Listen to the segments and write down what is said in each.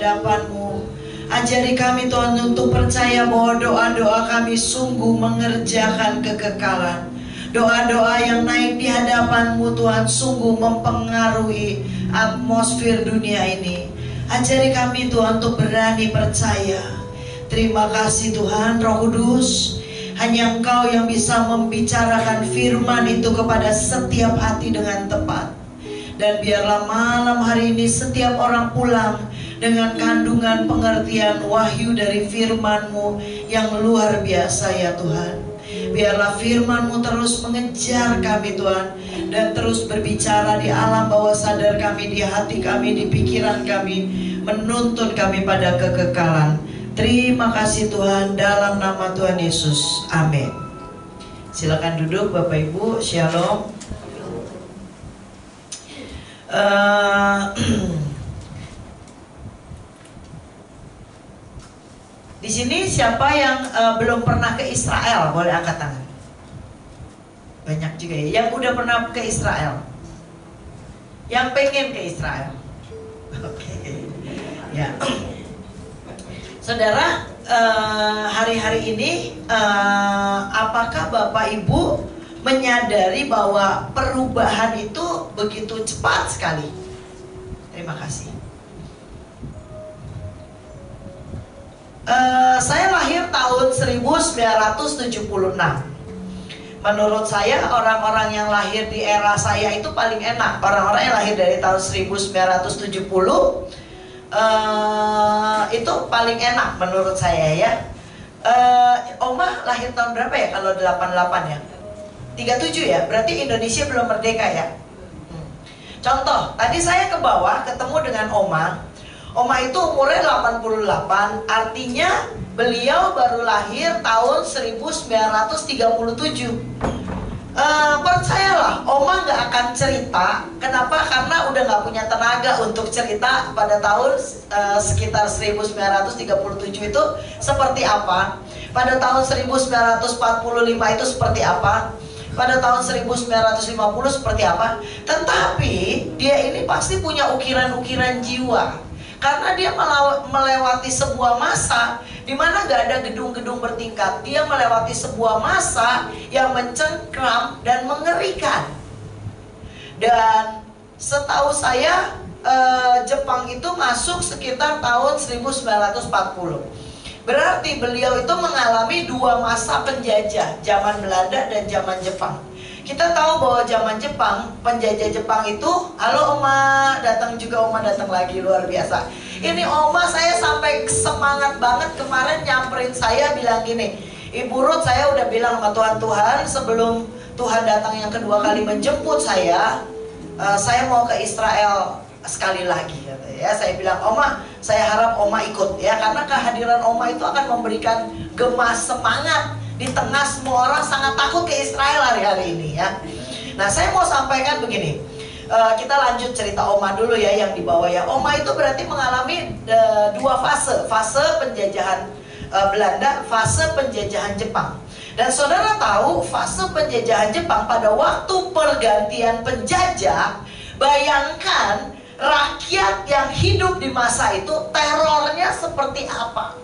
hadapan-Mu. Ajari kami Tuhan untuk percaya bahwa doa-doa kami sungguh mengerjakan kekekalan. Doa-doa yang naik di hadapan-Mu Tuhan sungguh mempengaruhi atmosfer dunia ini. Ajari kami Tuhan untuk berani percaya. Terima kasih Tuhan Roh Kudus. Hanya Engkau yang bisa membicarakan firman itu kepada setiap hati dengan tepat. Dan biarlah malam hari ini setiap orang pulang dengan kandungan pengertian wahyu dari firman-Mu yang luar biasa ya Tuhan. Biarlah firman-Mu terus mengejar kami Tuhan, dan terus berbicara di alam bawah sadar kami, di hati kami, di pikiran kami, menuntun kami pada kekekalan. Terima kasih Tuhan, dalam nama Tuhan Yesus, amin. Silakan duduk Bapak Ibu, shalom. Di sini siapa yang belum pernah ke Israel? Boleh angkat tangan. Banyak juga ya. Yang udah pernah ke Israel. Yang pengen ke Israel. Oke. Ya. Saudara, hari-hari ini apakah Bapak Ibu menyadari bahwa perubahan itu begitu cepat sekali? Terima kasih. Saya lahir tahun 1976. Menurut saya orang-orang yang lahir di era saya itu paling enak. Orang-orang yang lahir dari tahun 1970 itu paling enak menurut saya ya. Oma lahir tahun berapa ya kalau 88 ya? 37 ya, berarti Indonesia belum merdeka ya. Contoh, tadi saya ke bawah ketemu dengan Oma. Oma itu umurnya 88, artinya beliau baru lahir tahun 1937. Percayalah, Oma nggak akan cerita. Kenapa? Karena udah nggak punya tenaga untuk cerita pada tahun sekitar 1937 itu seperti apa, pada tahun 1945 itu seperti apa, pada tahun 1950 seperti apa. Tetapi dia ini pasti punya ukiran-ukiran jiwa, karena dia melewati sebuah masa di mana gak ada gedung-gedung bertingkat. Dia melewati sebuah masa yang mencengkram dan mengerikan. Dan setahu saya Jepang itu masuk sekitar tahun 1940. Berarti beliau itu mengalami dua masa penjajah, zaman Belanda dan zaman Jepang. Kita tahu bahwa zaman Jepang, penjajah Jepang itu, halo Oma, datang juga Oma, datang lagi, luar biasa. Ini Oma saya sampai semangat banget kemarin nyamperin saya bilang gini, Ibu Ruth, saya udah bilang sama Tuhan sebelum Tuhan datang yang kedua kali menjemput saya mau ke Israel sekali lagi, ya. Saya bilang, Oma, saya harap Oma ikut ya, karena kehadiran Oma itu akan memberikan gemas semangat di tengah semua orang sangat takut ke Israel hari-hari ini ya. Nah, saya mau sampaikan begini. Kita lanjut cerita Oma dulu ya yang di bawah ya. Oma itu berarti mengalami dua fase. Fase penjajahan Belanda, fase penjajahan Jepang. Dan saudara tahu fase penjajahan Jepang pada waktu pergantian penjajah, bayangkan rakyat yang hidup di masa itu terornya seperti apa.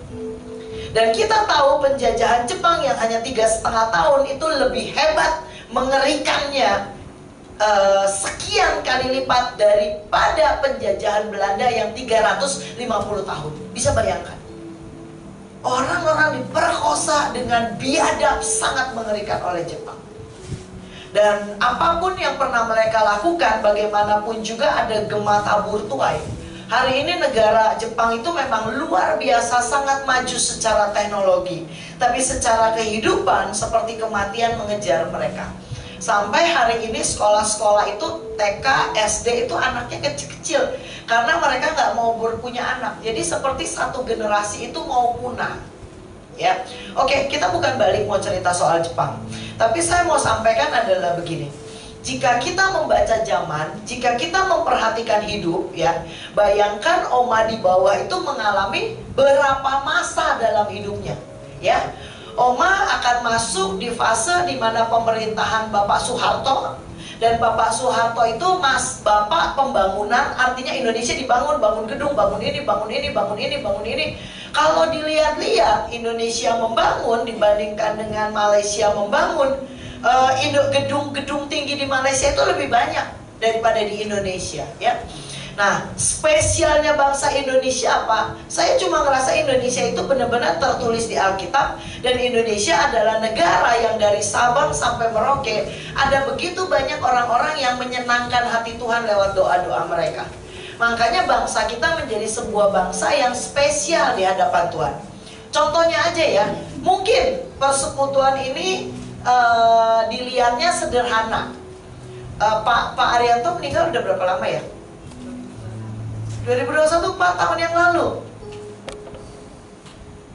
Dan kita tahu penjajahan Jepang yang hanya 3,5 tahun itu lebih hebat, mengerikannya sekian kali lipat daripada penjajahan Belanda yang 350 tahun. Bisa bayangkan, orang-orang diperkosa dengan biadab sangat mengerikan oleh Jepang. Dan apapun yang pernah mereka lakukan, bagaimanapun juga ada gema tabur tuai. Hari ini negara Jepang itu memang luar biasa sangat maju secara teknologi, tapi secara kehidupan seperti kematian mengejar mereka. Sampai hari ini sekolah-sekolah itu TK, SD itu anaknya kecil-kecil, karena mereka nggak mau punya anak. Jadi seperti satu generasi itu mau punah. Ya, oke, kita bukan balik mau cerita soal Jepang, tapi saya mau sampaikan adalah begini. Jika kita membaca zaman, jika kita memperhatikan hidup, ya, bayangkan Oma di bawah itu mengalami berapa masa dalam hidupnya, ya. Oma akan masuk di fase di mana pemerintahan Bapak Soeharto, Dan Bapak Soeharto itu bapak pembangunan, artinya Indonesia dibangun, bangun gedung, bangun ini, bangun ini, bangun ini, bangun ini. Kalau dilihat-lihat Indonesia membangun dibandingkan dengan Malaysia membangun, gedung-gedung tinggi di Malaysia itu lebih banyak daripada di Indonesia, ya. Nah, spesialnya bangsa Indonesia apa? Saya cuma ngerasa Indonesia itu benar-benar tertulis di Alkitab. Dan Indonesia adalah negara yang dari Sabang sampai Merauke ada begitu banyak orang-orang yang menyenangkan hati Tuhan lewat doa-doa mereka. Makanya bangsa kita menjadi sebuah bangsa yang spesial di hadapan Tuhan. Contohnya aja ya, mungkin persekutuan ini dilihatnya sederhana. Pak Arianto meninggal udah berapa lama ya? 2021, 4 tahun yang lalu.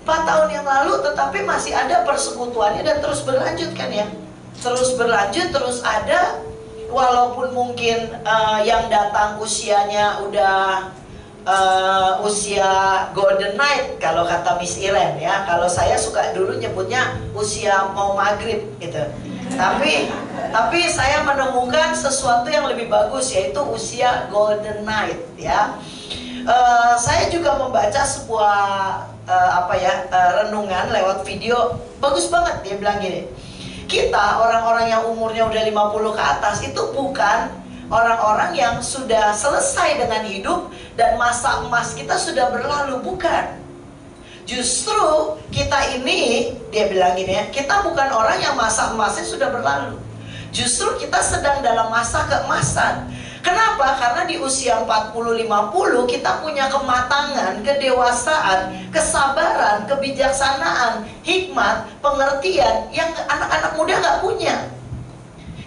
4 tahun yang lalu, tetapi masih ada persekutuannya dan terus berlanjut kan ya. Terus berlanjut, terus ada. Walaupun mungkin yang datang usianya udah usia golden night kalau kata Miss Iren ya. Kalau saya suka dulu nyebutnya usia mau maghrib gitu. Tapi saya menemukan sesuatu yang lebih bagus, yaitu usia golden night ya. Saya juga membaca sebuah renungan lewat video, bagus banget. Dia bilang gini, kita orang-orang yang umurnya udah 50 ke atas itu bukan orang-orang yang sudah selesai dengan hidup dan masa emas kita sudah berlalu, bukan. Justru kita ini, dia bilang gini ya, kita bukan orang yang masa emasnya sudah berlalu. Justru kita sedang dalam masa keemasan. Kenapa? Karena di usia 40-50 kita punya kematangan, kedewasaan, kesabaran, kebijaksanaan, hikmat, pengertian yang anak-anak muda nggak punya.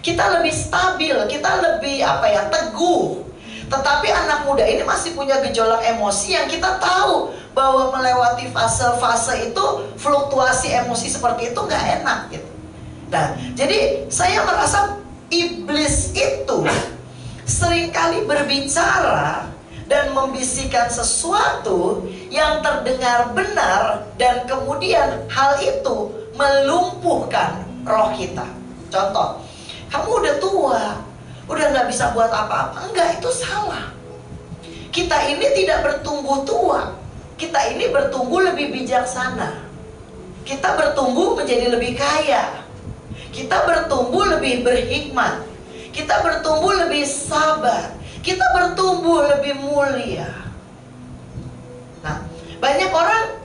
Kita lebih stabil, kita lebih teguh. Tetapi anak muda ini masih punya gejolak emosi yang kita tahu bahwa melewati fase-fase itu, fluktuasi emosi seperti itu nggak enak gitu. Nah, jadi saya merasa iblis itu seringkali berbicara dan membisikkan sesuatu yang terdengar benar, dan kemudian hal itu melumpuhkan roh kita. Contoh, kamu udah tua, udah nggak bisa buat apa-apa. Enggak, itu salah. Kita ini tidak bertumbuh tua, kita ini bertumbuh lebih bijaksana. Kita bertumbuh menjadi lebih kaya. Kita bertumbuh lebih berhikmat. Kita bertumbuh lebih sabar. Kita bertumbuh lebih mulia. Nah, banyak orang,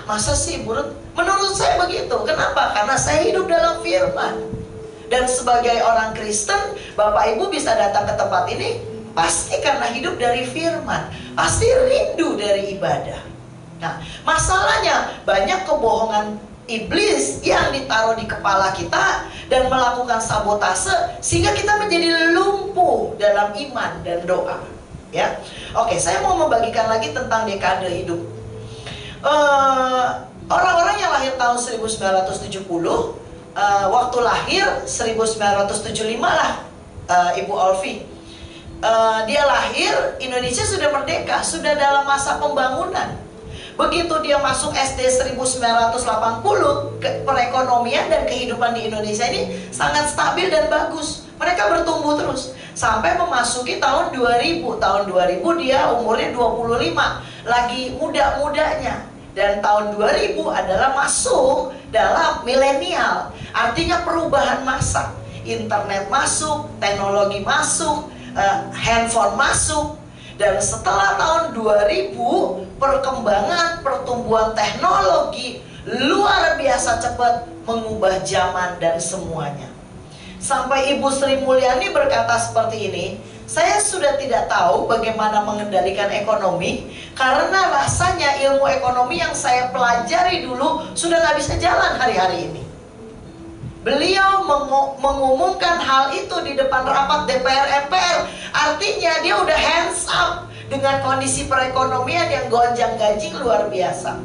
masa sih Burut? Menurut saya begitu. Kenapa? Karena saya hidup dalam firman. Dan sebagai orang Kristen, Bapak Ibu bisa datang ke tempat ini pasti karena hidup dari firman. Pasti rindu dari ibadah. Nah, masalahnya banyak kebohongan iblis yang ditaruh di kepala kita dan melakukan sabotase sehingga kita menjadi lumpuh dalam iman dan doa. Ya, oke, saya mau membagikan lagi tentang dekade hidup. Orang-orang yang lahir tahun 1970, waktu lahir 1975 lah, Ibu Olvi. Dia lahir, Indonesia sudah merdeka, sudah dalam masa pembangunan. Begitu dia masuk SD 1980, perekonomian dan kehidupan di Indonesia ini sangat stabil dan bagus. Mereka bertumbuh terus sampai memasuki tahun 2000. Tahun 2000 dia umurnya 25, lagi muda-mudanya. Dan tahun 2000 adalah masuk dalam milenial. Artinya perubahan masa. Internet masuk, teknologi masuk, handphone masuk. Dan setelah tahun 2000, perkembangan pertumbuhan teknologi luar biasa cepat mengubah zaman dan semuanya. Sampai Ibu Sri Mulyani berkata seperti ini, saya sudah tidak tahu bagaimana mengendalikan ekonomi, karena rasanya ilmu ekonomi yang saya pelajari dulu sudah nggak bisa jalan hari-hari ini. Beliau mengumumkan hal itu di depan rapat DPR MPR. Artinya dia udah hands up dengan kondisi perekonomian yang gonjang-ganjing luar biasa.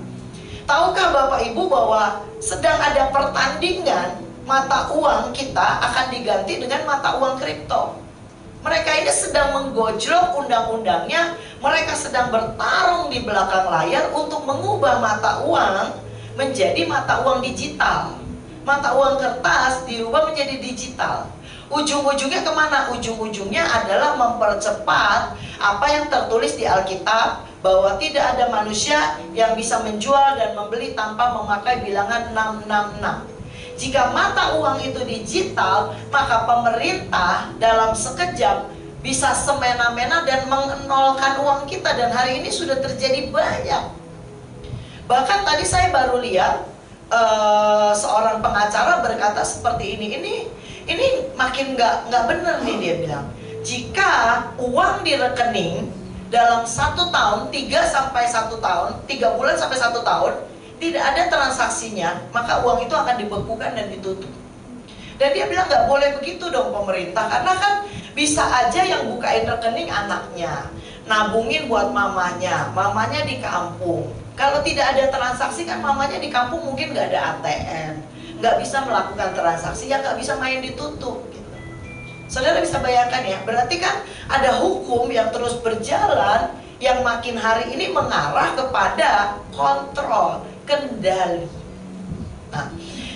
Tahukah Bapak Ibu bahwa sedang ada pertandingan mata uang kita akan diganti dengan mata uang kripto? Mereka ini sedang menggojlok undang-undangnya. Mereka sedang bertarung di belakang layar untuk mengubah mata uang menjadi mata uang digital. Mata uang kertas dirubah menjadi digital. Ujung-ujungnya kemana? Ujung-ujungnya adalah mempercepat apa yang tertulis di Alkitab, bahwa tidak ada manusia yang bisa menjual dan membeli tanpa memakai bilangan 666. Jika mata uang itu digital, maka pemerintah dalam sekejap bisa semena-mena dan mengenolkan uang kita. Dan hari ini sudah terjadi banyak. Bahkan tadi saya baru lihat seorang pengacara berkata seperti ini makin nggak benar nih. Dia bilang, jika uang di rekening dalam 1 tahun, 3 sampai 1 tahun, 3 bulan sampai 1 tahun tidak ada transaksinya, maka uang itu akan dibekukan dan ditutup. Dan dia bilang nggak boleh begitu dong pemerintah, karena kan bisa aja yang bukain rekening anaknya, nabungin buat mamanya di kampung. Kalau tidak ada transaksi kan mamanya di kampung mungkin nggak ada ATM, nggak bisa melakukan transaksi, ya nggak bisa main ditutup gitu. Saudara bisa bayangkan ya, berarti kan ada hukum yang terus berjalan, yang makin hari ini mengarah kepada kontrol, kendali. Nah,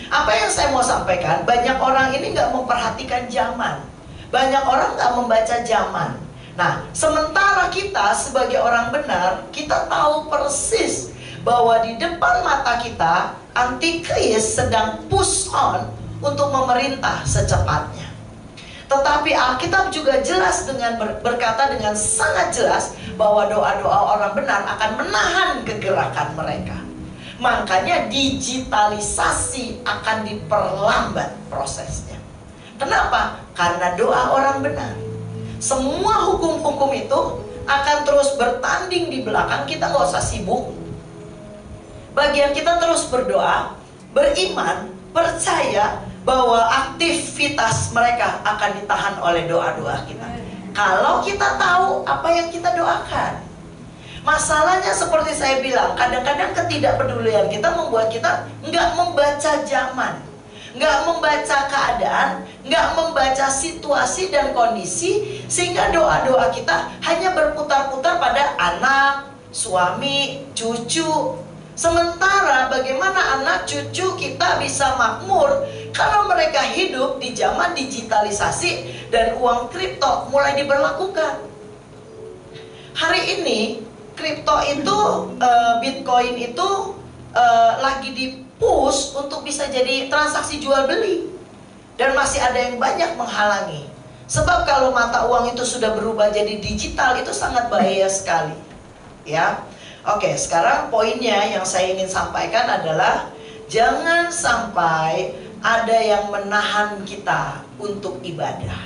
apa yang saya mau sampaikan, banyak orang ini nggak memperhatikan zaman, banyak orang nggak membaca zaman. Nah, sementara kita sebagai orang benar, kita tahu persis bahwa di depan mata kita antikris sedang push on untuk memerintah secepatnya. Tetapi Alkitab juga jelas berkata dengan sangat jelas bahwa doa-doa orang benar akan menahan kegerakan mereka. Makanya digitalisasi akan diperlambat prosesnya. Kenapa? Karena doa orang benar. Semua hukum-hukum itu akan terus bertanding di belakang. Kita nggak usah sibuk. Bagian kita terus berdoa, beriman, percaya bahwa aktivitas mereka akan ditahan oleh doa-doa kita. Kalau kita tahu apa yang kita doakan. Masalahnya seperti saya bilang, kadang-kadang ketidakpedulian kita membuat kita nggak membaca zaman, nggak membaca keadaan, nggak membaca situasi dan kondisi, sehingga doa-doa kita hanya berputar-putar pada anak, suami, cucu. Sementara bagaimana anak cucu kita bisa makmur kalau mereka hidup di zaman digitalisasi dan uang kripto mulai diberlakukan. Hari ini kripto itu, Bitcoin itu lagi di-push untuk bisa jadi transaksi jual beli. Dan masih ada yang banyak menghalangi. Sebab kalau mata uang itu sudah berubah jadi digital, itu sangat bahaya sekali. Ya. Oke, sekarang poinnya yang saya ingin sampaikan adalah jangan sampai ada yang menahan kita untuk ibadah.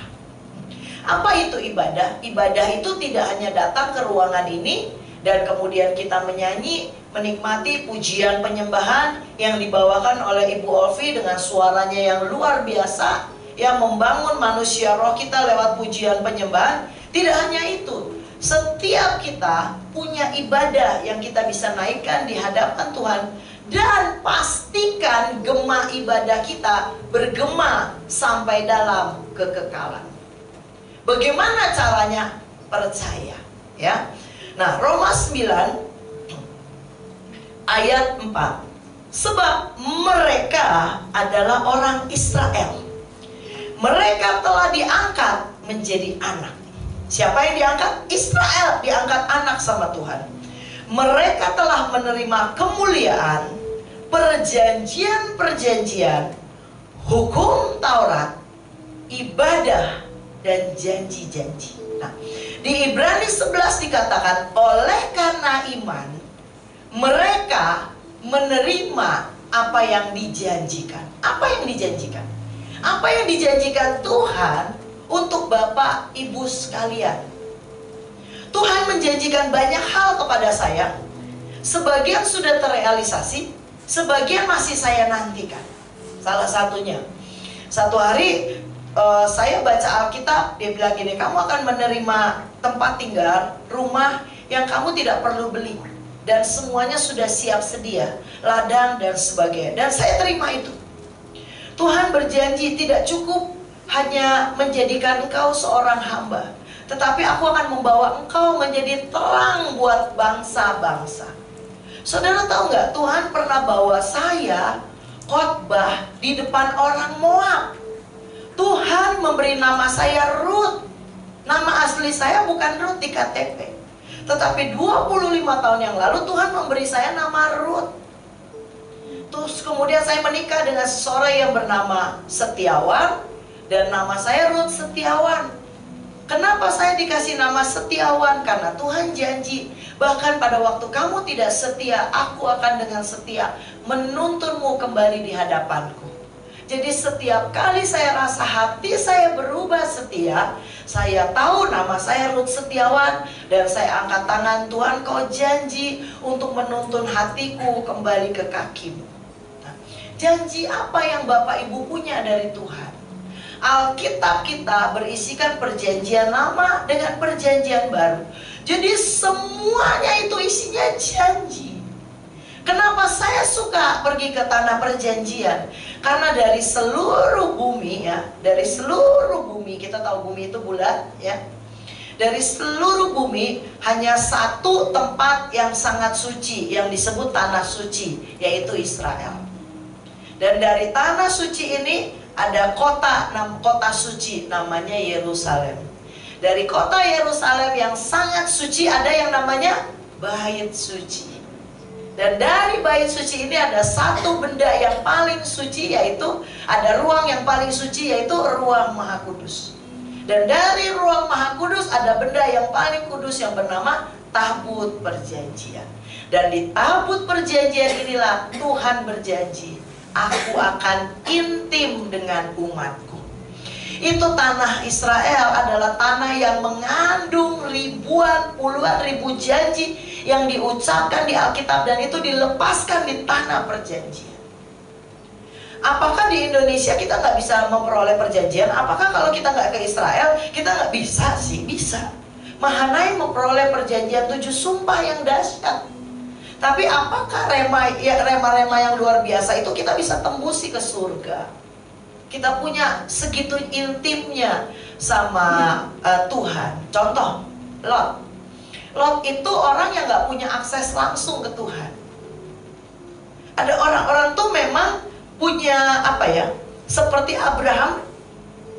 Apa itu ibadah? Ibadah itu tidak hanya datang ke ruangan ini dan kemudian kita menyanyi, menikmati pujian penyembahan yang dibawakan oleh Ibu Olvi dengan suaranya yang luar biasa, yang membangun manusia roh kita lewat pujian penyembahan. Tidak hanya itu, setiap kita punya ibadah yang kita bisa naikkan di hadapan Tuhan. Dan pastikan gema ibadah kita bergema sampai dalam kekekalan. Bagaimana caranya? Percaya, ya. Nah, Roma 9 ayat 4. Sebab mereka adalah orang Israel. Mereka telah diangkat menjadi anak. Siapa yang diangkat? Israel diangkat anak sama Tuhan. Mereka telah menerima kemuliaan, perjanjian-perjanjian, hukum Taurat, ibadah, dan janji-janji. Nah, di Ibrani 11 dikatakan, oleh karena iman, mereka menerima apa yang dijanjikan. Apa yang dijanjikan? Apa yang dijanjikan Tuhan untuk Bapak Ibu sekalian. Tuhan menjanjikan banyak hal kepada saya. Sebagian sudah terrealisasi, sebagian masih saya nantikan. Salah satunya, satu hari saya baca Alkitab, dia bilang gini, kamu akan menerima tempat tinggal, rumah yang kamu tidak perlu beli, dan semuanya sudah siap sedia, ladang dan sebagainya. Dan saya terima itu. Tuhan berjanji tidak cukup hanya menjadikan engkau seorang hamba, tetapi aku akan membawa engkau menjadi terang buat bangsa-bangsa. Saudara tahu nggak, Tuhan pernah bawa saya khotbah di depan orang Moab. Tuhan memberi nama saya Ruth. Nama asli saya bukan Ruth di KTP. Tetapi 25 tahun yang lalu Tuhan memberi saya nama Ruth. Terus kemudian saya menikah dengan seseorang yang bernama Setiawan. Dan nama saya Ruth Setiawan. Kenapa saya dikasih nama Setiawan? Karena Tuhan janji, bahkan pada waktu kamu tidak setia, aku akan dengan setia menuntunmu kembali di hadapanku. Jadi setiap kali saya rasa hati saya berubah setia, saya tahu nama saya Ruth Setiawan, dan saya angkat tangan, Tuhan kau janji untuk menuntun hatiku kembali ke kakimu. Nah, janji apa yang Bapak Ibu punya dari Tuhan? Alkitab kita berisikan perjanjian lama dengan perjanjian baru. Jadi semuanya itu isinya janji. Kenapa saya suka pergi ke tanah perjanjian? Karena dari seluruh bumi ya, dari seluruh bumi, kita tahu bumi itu bulat ya. Dari seluruh bumi hanya satu tempat yang sangat suci yang disebut tanah suci, yaitu Israel. Dan dari tanah suci ini ada kota suci namanya Yerusalem. Dari kota Yerusalem yang sangat suci ada yang namanya Bait Suci. Dan dari Bait Suci ini ada satu benda yang paling suci, yaitu ada ruang yang paling suci, yaitu ruang Maha Kudus. Dan dari ruang Maha Kudus ada benda yang paling kudus yang bernama Tabut Perjanjian. Dan di Tabut Perjanjian inilah Tuhan berjanji, aku akan intim dengan umatku. Itu tanah Israel adalah tanah yang mengandung ribuan, puluhan ribu janji yang diucapkan di Alkitab, dan itu dilepaskan di tanah perjanjian. Apakah di Indonesia kita nggak bisa memperoleh perjanjian? Apakah kalau kita nggak ke Israel kita nggak bisa sih? Bisa. Mahanaim memperoleh perjanjian 7 sumpah yang dahsyat. Tapi apakah rema-rema yang luar biasa itu kita bisa tembusi ke surga? Kita punya segitu intimnya sama Tuhan. Contoh, Lot. Lot itu orang yang gak punya akses langsung ke Tuhan. Ada orang-orang tuh memang punya apa ya, seperti Abraham,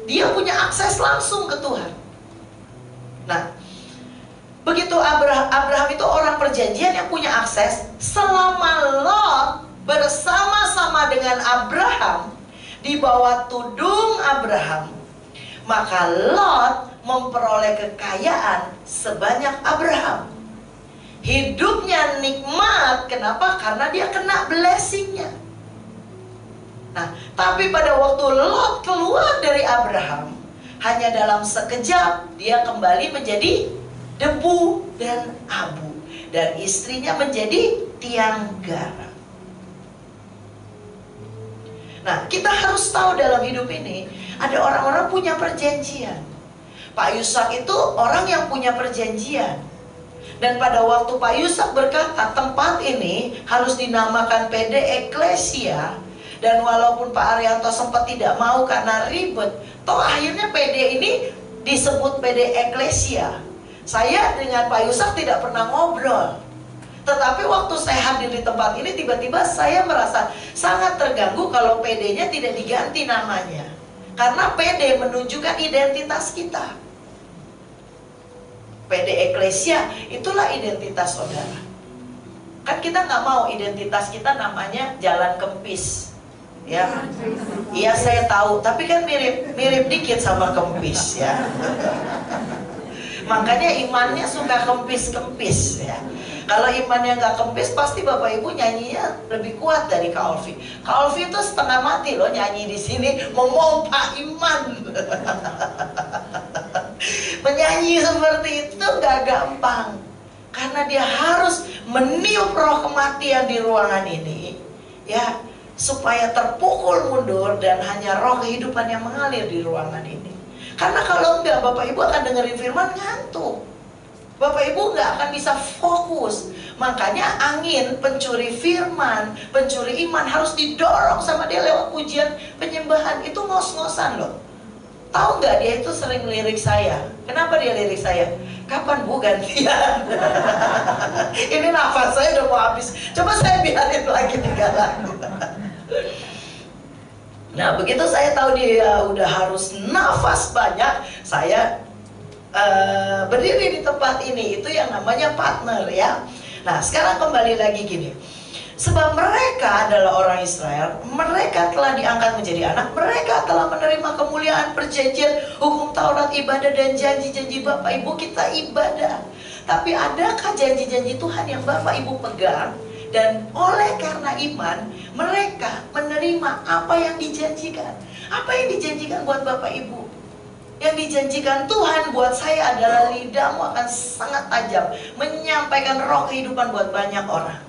dia punya akses langsung ke Tuhan. Nah, begitu Abraham itu orang perjanjian yang punya akses. Selama Lot bersama-sama dengan Abraham di bawah tudung Abraham, maka Lot memperoleh kekayaan sebanyak Abraham. Hidupnya nikmat. Kenapa? Karena dia kena blessingnya. Nah, tapi pada waktu Lot keluar dari Abraham, hanya dalam sekejap dia kembali menjadi debu dan abu, dan istrinya menjadi tiang garam. Nah, kita harus tahu dalam hidup ini ada orang-orang punya perjanjian. Pak Yusak itu orang yang punya perjanjian. Dan pada waktu Pak Yusak berkata tempat ini harus dinamakan PD Eklesia, dan walaupun Pak Arianto sempat tidak mau karena ribet, toh akhirnya PD ini disebut PD Eklesia. Saya dengan Pak Yusak tidak pernah ngobrol, tetapi waktu saya hadir di tempat ini, tiba-tiba saya merasa sangat terganggu kalau PD-nya tidak diganti namanya. Karena PD menunjukkan identitas kita. PD Eklesia, itulah identitas saudara. Kan kita nggak mau identitas kita namanya Jalan Kempis, ya. Iya saya tahu, tapi kan mirip dikit sama Kempis, ya. Makanya imannya suka kempis-kempis, ya. Kalau imannya nggak kempis, pasti Bapak Ibu nyanyinya lebih kuat dari Kak Olvi. Kak Olvi itu setengah mati loh nyanyi di sini, memompa iman. Menyanyi seperti itu nggak gampang, karena dia harus meniup roh kematian di ruangan ini, ya, supaya terpukul mundur dan hanya roh kehidupan yang mengalir di ruangan ini. Karena kalau enggak, Bapak Ibu akan dengerin firman ngantuk. Bapak Ibu nggak akan bisa fokus. Makanya angin, pencuri firman, pencuri iman harus didorong sama dia lewat pujian penyembahan. Itu ngos-ngosan loh. Tahu nggak, dia itu sering lirik saya. Kenapa dia lirik saya? Kapan Bu gantian? Ini nafas saya udah mau habis. Coba saya biarin lagi 3 lagu. Nah, begitu saya tahu dia udah harus nafas banyak, saya berdiri di tempat ini. Itu yang namanya partner ya. Nah, sekarang kembali lagi gini. Sebab mereka adalah orang Israel, mereka telah diangkat menjadi anak, mereka telah menerima kemuliaan, perjanjian, hukum Taurat, ibadah, dan janji-janji Bapak Ibu kita ibadah. Tapi adakah janji-janji Tuhan yang Bapak Ibu pegang? Dan oleh karena iman, mereka menerima apa yang dijanjikan. Apa yang dijanjikan buat Bapak Ibu? Yang dijanjikan Tuhan buat saya adalah lidahmu akan sangat tajam, menyampaikan roh kehidupan buat banyak orang.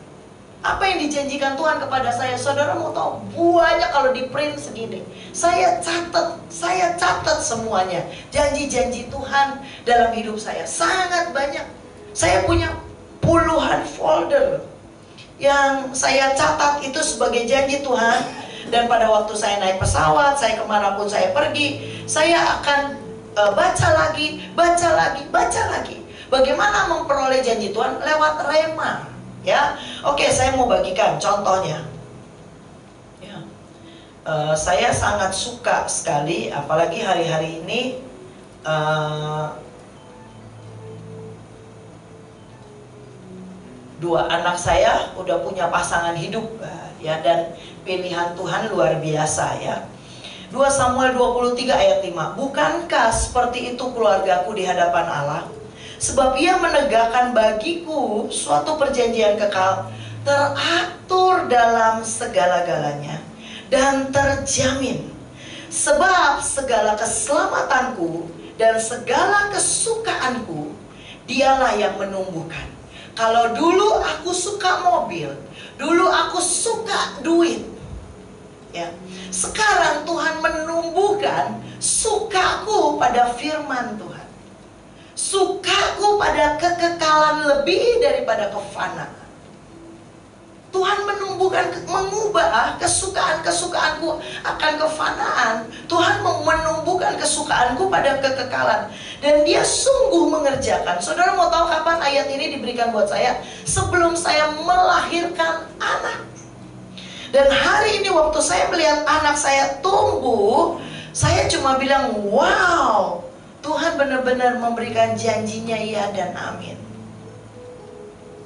Apa yang dijanjikan Tuhan kepada saya? Saudara mau tahu, banyak kalau di print segini. Saya catat semuanya. Janji-janji Tuhan dalam hidup saya sangat banyak. Saya punya puluhan folder yang saya catat itu sebagai janji Tuhan. Dan pada waktu saya naik pesawat, saya kemanapun saya pergi, saya akan baca lagi. Bagaimana memperoleh janji Tuhan? Lewat rema. Ya, oke, saya mau bagikan contohnya. Ya, saya sangat suka sekali, apalagi hari-hari ini dua anak saya udah punya pasangan hidup, ya, dan pilihan Tuhan luar biasa ya. 2 Samuel 23 ayat 5. Bukankah seperti itu keluargaku di hadapan Allah? Sebab ia menegakkan bagiku suatu perjanjian kekal, teratur dalam segala-galanya dan terjamin. Sebab segala keselamatanku dan segala kesukaanku, dialah yang menumbuhkan. Kalau dulu aku suka mobil, dulu aku suka duit, ya, sekarang Tuhan menumbuhkan sukaku pada firman Tuhan. Sukaku pada kekekalan lebih daripada kefanaan. Tuhan menumbuhkan, mengubah kesukaan-kesukaanku akan kefanaan. Tuhan menumbuhkan kesukaanku pada kekekalan. Dan dia sungguh mengerjakan. Saudara mau tahu kapan ayat ini diberikan buat saya? Sebelum saya melahirkan anak. Dan hari ini waktu saya melihat anak saya tumbuh, saya cuma bilang, wow, Tuhan benar-benar memberikan janjinya, ya dan amin.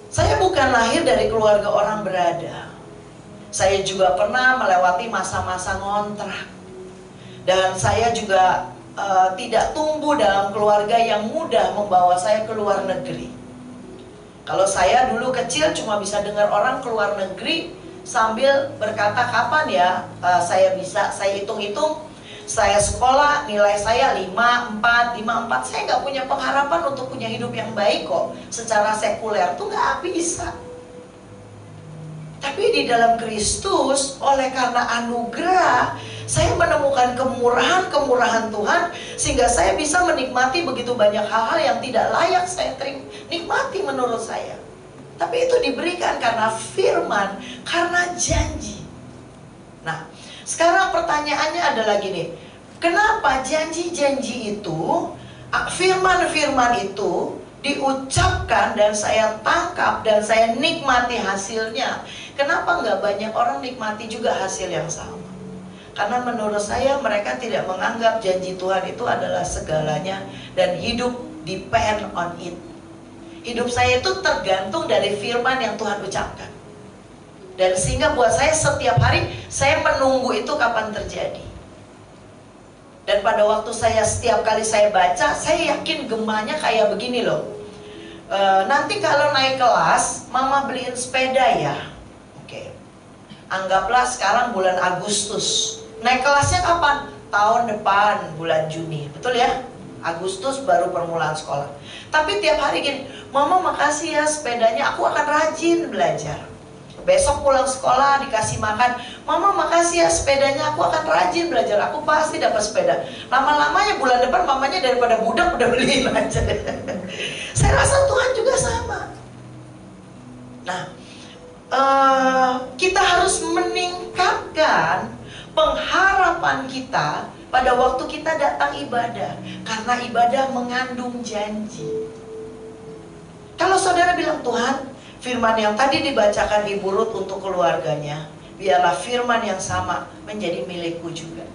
Saya bukan lahir dari keluarga orang berada. Saya juga pernah melewati masa-masa ngontrak. Dan saya juga tidak tumbuh dalam keluarga yang mudah membawa saya ke luar negeri. Kalau saya dulu kecil cuma bisa dengar orang ke luar negeri sambil berkata, kapan ya saya bisa, saya hitung-hitung. Saya sekolah, nilai saya 5,4. Saya nggak punya pengharapan untuk punya hidup yang baik kok. Secara sekuler tuh nggak bisa. Tapi di dalam Kristus, oleh karena anugerah, saya menemukan kemurahan Tuhan, sehingga saya bisa menikmati begitu banyak hal-hal yang tidak layak saya nikmati menurut saya. Tapi itu diberikan karena firman, karena janji. Nah, sekarang pertanyaannya adalah gini, kenapa janji-janji itu, firman-firman itu diucapkan dan saya tangkap dan saya nikmati hasilnya? Kenapa nggak banyak orang nikmati juga hasil yang sama? Karena menurut saya mereka tidak menganggap janji Tuhan itu adalah segalanya dan hidup depend on it. Hidup saya itu tergantung dari firman yang Tuhan ucapkan. Dan sehingga buat saya setiap hari saya menunggu itu kapan terjadi. Dan pada waktu saya setiap kali saya baca, saya yakin gemanya kayak begini loh. Nanti kalau naik kelas, mama beliin sepeda ya. Oke. Anggaplah sekarang bulan Agustus. Naik kelasnya kapan? Tahun depan bulan Juni. Betul ya? Agustus baru permulaan sekolah. Tapi tiap hari gini, mama makasih ya sepedanya, aku akan rajin belajar. Besok pulang sekolah dikasih makan, mama makasih ya sepedanya, aku akan rajin belajar, aku pasti dapat sepeda. Lama-lamanya bulan depan mamanya daripada budak udah beliin aja. Saya rasa Tuhan juga sama. Nah, kita harus meningkatkan pengharapan kita pada waktu kita datang ibadah, karena ibadah mengandung janji. Kalau saudara bilang, Tuhan, firman yang tadi dibacakan Ibu Ruth untuk keluarganya, biarlah firman yang sama menjadi milikku juga.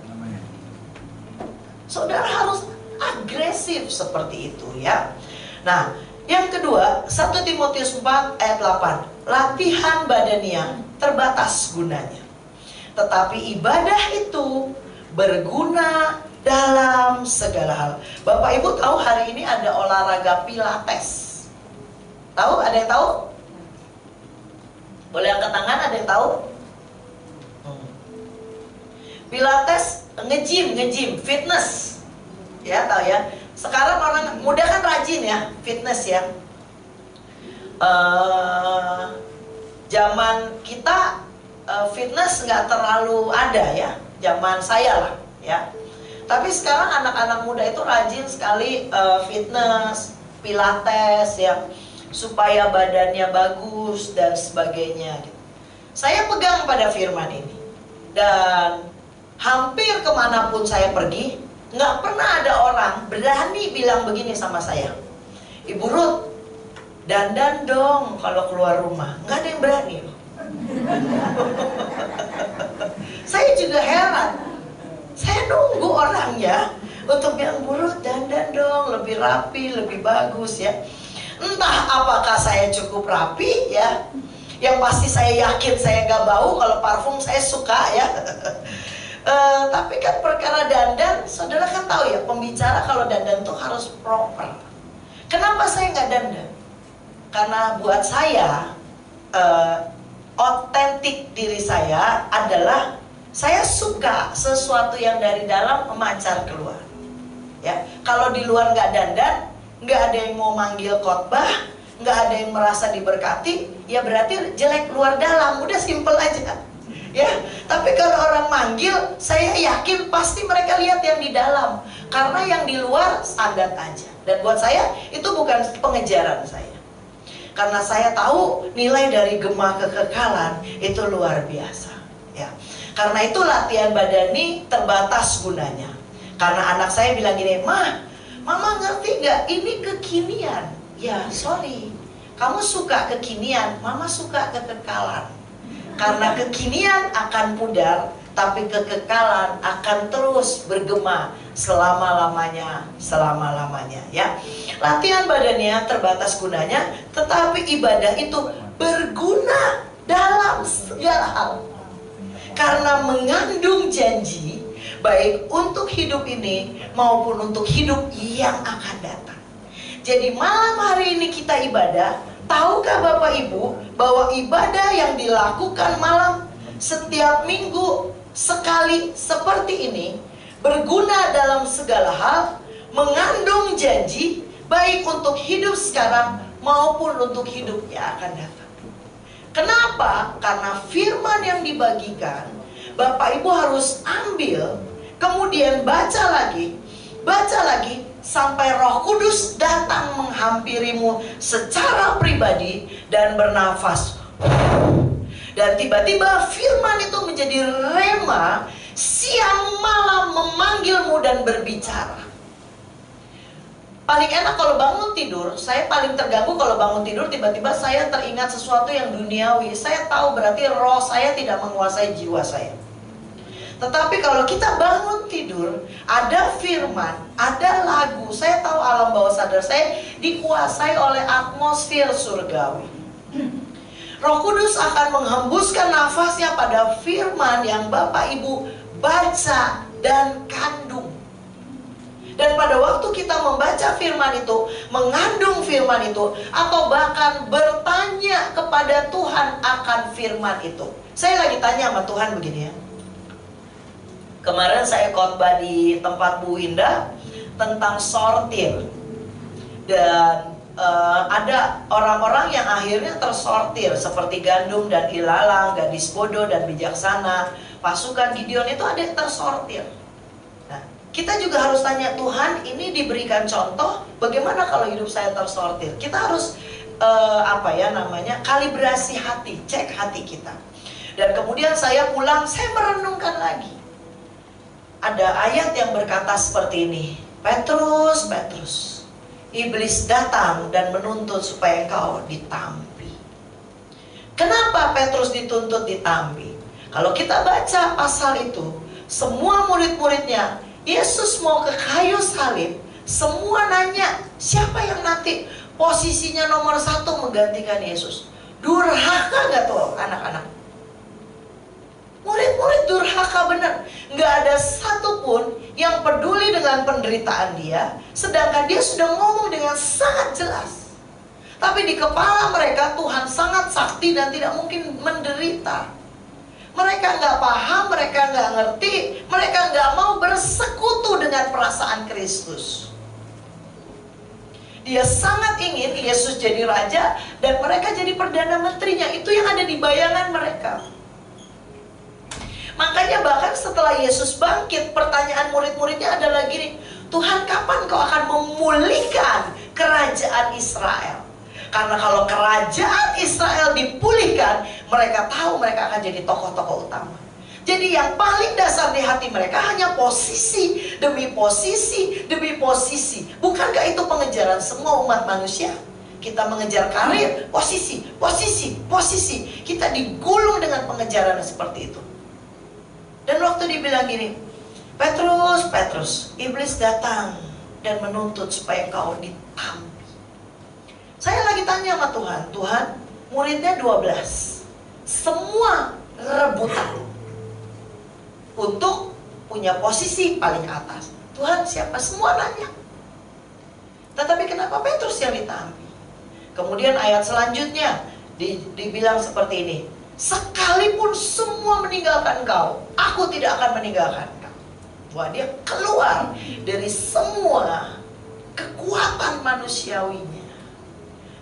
Saudara harus agresif seperti itu ya. Nah, yang kedua, 1 Timotius 4 ayat 8. Latihan badania terbatas gunanya, tetapi ibadah itu berguna dalam segala hal. Bapak Ibu tahu hari ini ada olahraga pilates. Tahu? Ada yang tahu? Boleh angkat tangan, ada yang tahu? Pilates, nge-gym, fitness. Ya, tahu ya. Sekarang orang muda kan rajin ya, fitness ya. Zaman kita fitness nggak terlalu ada ya, zaman saya lah ya. Tapi sekarang anak-anak muda itu rajin sekali fitness, pilates ya, supaya badannya bagus dan sebagainya. Saya pegang pada firman ini, dan hampir kemanapun saya pergi, nggak pernah ada orang berani bilang begini sama saya, Ibu Ruth, dandan dong kalau keluar rumah. Nggak ada yang berani loh. Saya juga heran. Saya nunggu orangnya untuk bilang, Bu Ruth, dandan dong, lebih rapi, lebih bagus ya. Entah apakah saya cukup rapi ya. Yang pasti saya yakin saya nggak bau. Kalau parfum saya suka ya. Tapi kan perkara dandan, saudara kan tahu ya, pembicara kalau dandan tuh harus proper. Kenapa saya nggak dandan? Karena buat saya otentik diri saya adalah saya suka sesuatu yang dari dalam memancar keluar. Ya, kalau di luar nggak dandan, nggak ada yang mau manggil khotbah, nggak ada yang merasa diberkati, ya berarti jelek luar dalam. Udah simple aja. Ya, tapi kalau orang manggil, saya yakin pasti mereka lihat yang di dalam. Karena yang di luar standar aja. Dan buat saya itu bukan pengejaran saya. Karena saya tahu nilai dari gema kekekalan itu luar biasa. Ya, karena itu latihan badani terbatas gunanya. Karena anak saya bilang gini, Mama ngerti gak? Ini kekinian. Ya, sorry. Kamu suka kekinian, Mama suka kekekalan. Karena kekinian akan pudar, tapi kekekalan akan terus bergema selama-lamanya, ya. Latihan badannya terbatas gunanya, tetapi ibadah itu berguna dalam segala hal. Karena mengandung janji, baik untuk hidup ini maupun untuk hidup yang akan datang. Jadi malam hari ini kita ibadah. Tahukah Bapak Ibu bahwa ibadah yang dilakukan malam setiap minggu sekali seperti ini berguna dalam segala hal, mengandung janji baik untuk hidup sekarang maupun untuk hidup yang akan datang. Kenapa? Karena firman yang dibagikan Bapak Ibu harus ambil, kemudian baca lagi sampai Roh Kudus datang menghampirimu secara pribadi dan bernafas. Dan tiba-tiba firman itu menjadi rema, siang malam memanggilmu dan berbicara. Paling enak kalau bangun tidur, saya paling terganggu kalau bangun tidur tiba-tiba saya teringat sesuatu yang duniawi. Saya tahu berarti roh saya tidak menguasai jiwa saya. Tetapi kalau kita bangun tidur, ada firman, ada lagu, saya tahu alam bawah sadar saya dikuasai oleh atmosfer surgawi. Roh Kudus akan menghembuskan nafasnya pada firman yang Bapak Ibu baca dan kandung. Dan pada waktu kita membaca firman itu, mengandung firman itu, atau bahkan bertanya kepada Tuhan akan firman itu. Saya lagi tanya sama Tuhan begini ya. Kemarin saya khotbah di tempat Bu Indah tentang sortir. Dan ada orang-orang yang akhirnya tersortir seperti gandum dan ilalang, gadis bodoh dan bijaksana. Pasukan Gideon itu ada yang tersortir. Nah, kita juga harus tanya, Tuhan, ini diberikan contoh bagaimana kalau hidup saya tersortir. Kita harus kalibrasi hati, cek hati kita. Dan kemudian saya pulang, saya merenungkan lagi. Ada ayat yang berkata seperti ini, Petrus, Petrus, iblis datang dan menuntut supaya engkau ditampi. Kenapa Petrus dituntut ditampi? Kalau kita baca pasal itu, semua murid-muridnya, Yesus mau ke kayu salib, semua nanya, siapa yang nanti posisinya nomor 1 menggantikan Yesus? Durhaka gak tuh anak-anak? Murid-murid durhaka benar. Nggak ada satupun yang peduli dengan penderitaan dia, sedangkan dia sudah ngomong dengan sangat jelas. Tapi di kepala mereka Tuhan sangat sakti dan tidak mungkin menderita. Mereka nggak paham, mereka nggak ngerti, mereka nggak mau bersekutu dengan perasaan Kristus. Dia sangat ingin Yesus jadi raja dan mereka jadi perdana menterinya. Itu yang ada di bayangan mereka. Makanya bahkan setelah Yesus bangkit, pertanyaan murid-muridnya adalah gini, Tuhan, kapan kau akan memulihkan kerajaan Israel? Karena kalau kerajaan Israel dipulihkan, mereka tahu mereka akan jadi tokoh-tokoh utama. Jadi yang paling dasar di hati mereka hanya posisi demi posisi demi posisi. Bukankah itu pengejaran semua umat manusia? Kita mengejar karir, posisi, posisi, posisi. Kita digulung dengan pengejaran seperti itu. Dan waktu dibilang gini, Petrus, Petrus, iblis datang dan menuntut supaya kau ditampi. Saya lagi tanya sama Tuhan, Tuhan, muridnya 12, semua rebutan untuk punya posisi paling atas. Tuhan, siapa? Semua nanya. Tetapi kenapa Petrus yang ditampi? Kemudian ayat selanjutnya dibilang seperti ini, sekalipun semua meninggalkan kau, aku tidak akan meninggalkan kau. Wah, dia keluar dari semua kekuatan manusiawinya.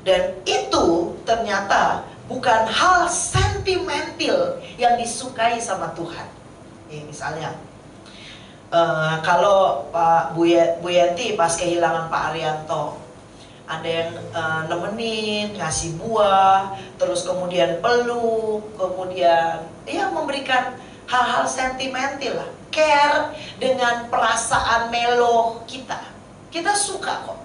Dan itu ternyata bukan hal sentimental yang disukai sama Tuhan. Misalnya, kalau Pak Bu Yenti pas kehilangan Pak Arianto, ada yang nemenin, ngasih buah, terus kemudian peluk, kemudian ya memberikan hal-hal sentimental lah, care dengan perasaan melo kita. Kita suka kok.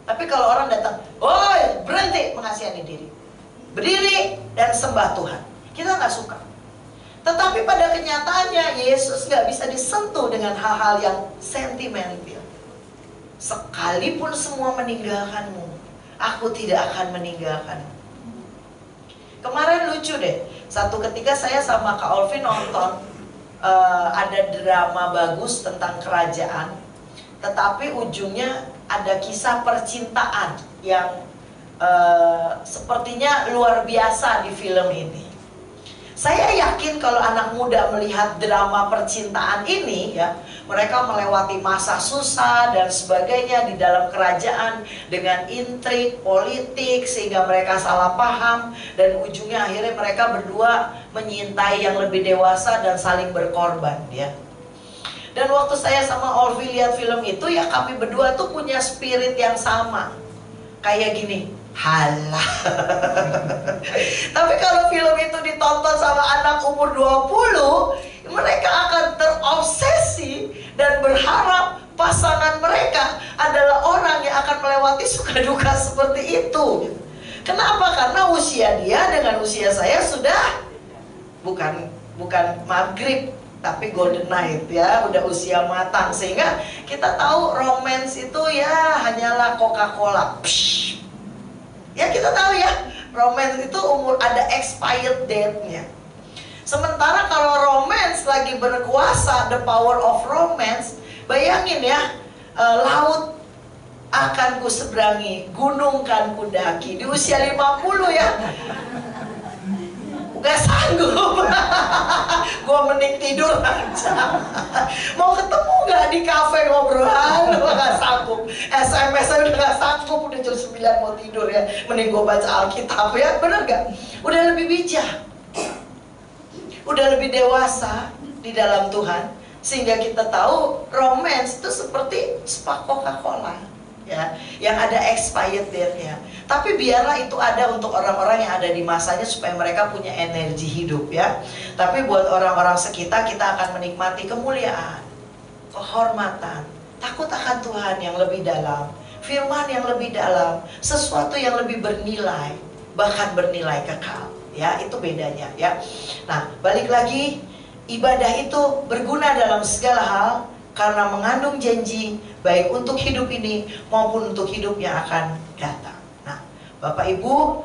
Tapi kalau orang datang, woi berhenti mengasihani diri, berdiri dan sembah Tuhan, kita nggak suka. Tetapi pada kenyataannya Yesus nggak bisa disentuh dengan hal-hal yang sentimental. Sekalipun semua meninggalkanmu, aku tidak akan meninggalkanmu. Kemarin lucu deh, satu ketika saya sama Kak Olvi nonton ada drama bagus tentang kerajaan, tetapi ujungnya ada kisah percintaan yang sepertinya luar biasa di film ini. Saya yakin kalau anak muda melihat drama percintaan ini ya, mereka melewati masa susah dan sebagainya di dalam kerajaan dengan intrik politik sehingga mereka salah paham dan ujungnya akhirnya mereka berdua menyintai yang lebih dewasa dan saling berkorban ya. Dan waktu saya sama Olvi lihat film itu ya, kami berdua tuh punya spirit yang sama. Kayak gini, halah. Tapi kalau film itu ditonton sama anak umur 20, mereka akan terobsesi dan berharap pasangan mereka adalah orang yang akan melewati suka duka seperti itu. Kenapa? Karena usia dia dengan usia saya sudah bukan maghrib, tapi golden night ya, udah usia matang. Sehingga kita tahu romance itu ya hanyalah Coca-Cola. Ya kita tahu ya, romance itu umur ada expired date-nya. Sementara kalau romance lagi berkuasa, the power of romance, bayangin ya, laut akan ku seberangi, gunung kan ku daki. Di usia 50 ya, gak sanggup. Gue mending tidur aja. Mau ketemu gak di kafe ngobrolan? Gue gak sanggup. SMS aja udah gak sanggup. Udah jam 9 mau tidur ya, mending gue baca Alkitab ya. Bener gak? Udah lebih bijak, udah lebih dewasa di dalam Tuhan, sehingga kita tahu romance itu seperti spa Coca-Cola ya, yang ada expired date-nya. Tapi biarlah itu ada untuk orang-orang yang ada di masanya supaya mereka punya energi hidup ya. Tapi buat orang-orang sekitar, kita akan menikmati kemuliaan, kehormatan, takut akan Tuhan yang lebih dalam, firman yang lebih dalam, sesuatu yang lebih bernilai, bahkan bernilai kekal. Ya, itu bedanya ya. Nah, balik lagi, ibadah itu berguna dalam segala hal karena mengandung janji baik untuk hidup ini maupun untuk hidup yang akan datang. Nah, Bapak Ibu,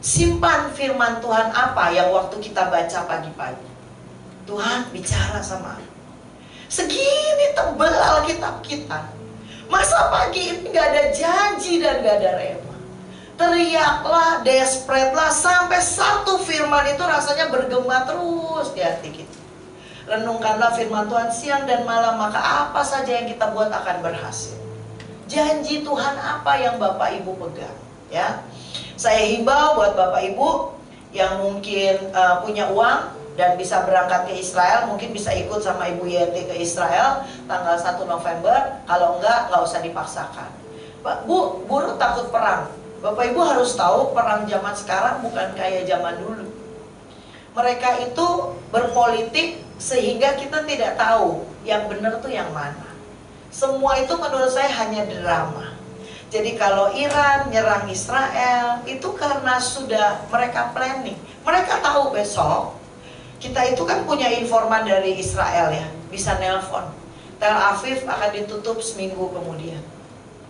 simpan firman Tuhan apa yang waktu kita baca pagi-pagi. Tuhan bicara sama aku. Segini tebal Alkitab kita, masa pagi ini gak ada janji dan gak ada rema. Teriaklah, desperate lah, sampai satu firman itu rasanya bergema terus di hati kita. Renungkanlah firman Tuhan siang dan malam, maka apa saja yang kita buat akan berhasil. Janji Tuhan apa yang Bapak Ibu pegang, ya. Saya himbau buat Bapak Ibu yang mungkin punya uang dan bisa berangkat ke Israel, mungkin bisa ikut sama Ibu Yenti ke Israel tanggal 1 November. Kalau enggak usah dipaksakan. Bu, buruh takut perang. Bapak Ibu harus tahu perang zaman sekarang bukan kayak zaman dulu. Mereka itu berpolitik sehingga kita tidak tahu yang benar tuh yang mana. Semua itu menurut saya hanya drama. Jadi kalau Iran nyerang Israel itu karena sudah mereka planning. Mereka tahu besok kita itu kan punya informan dari Israel ya, bisa nelpon. Tel Aviv akan ditutup seminggu kemudian.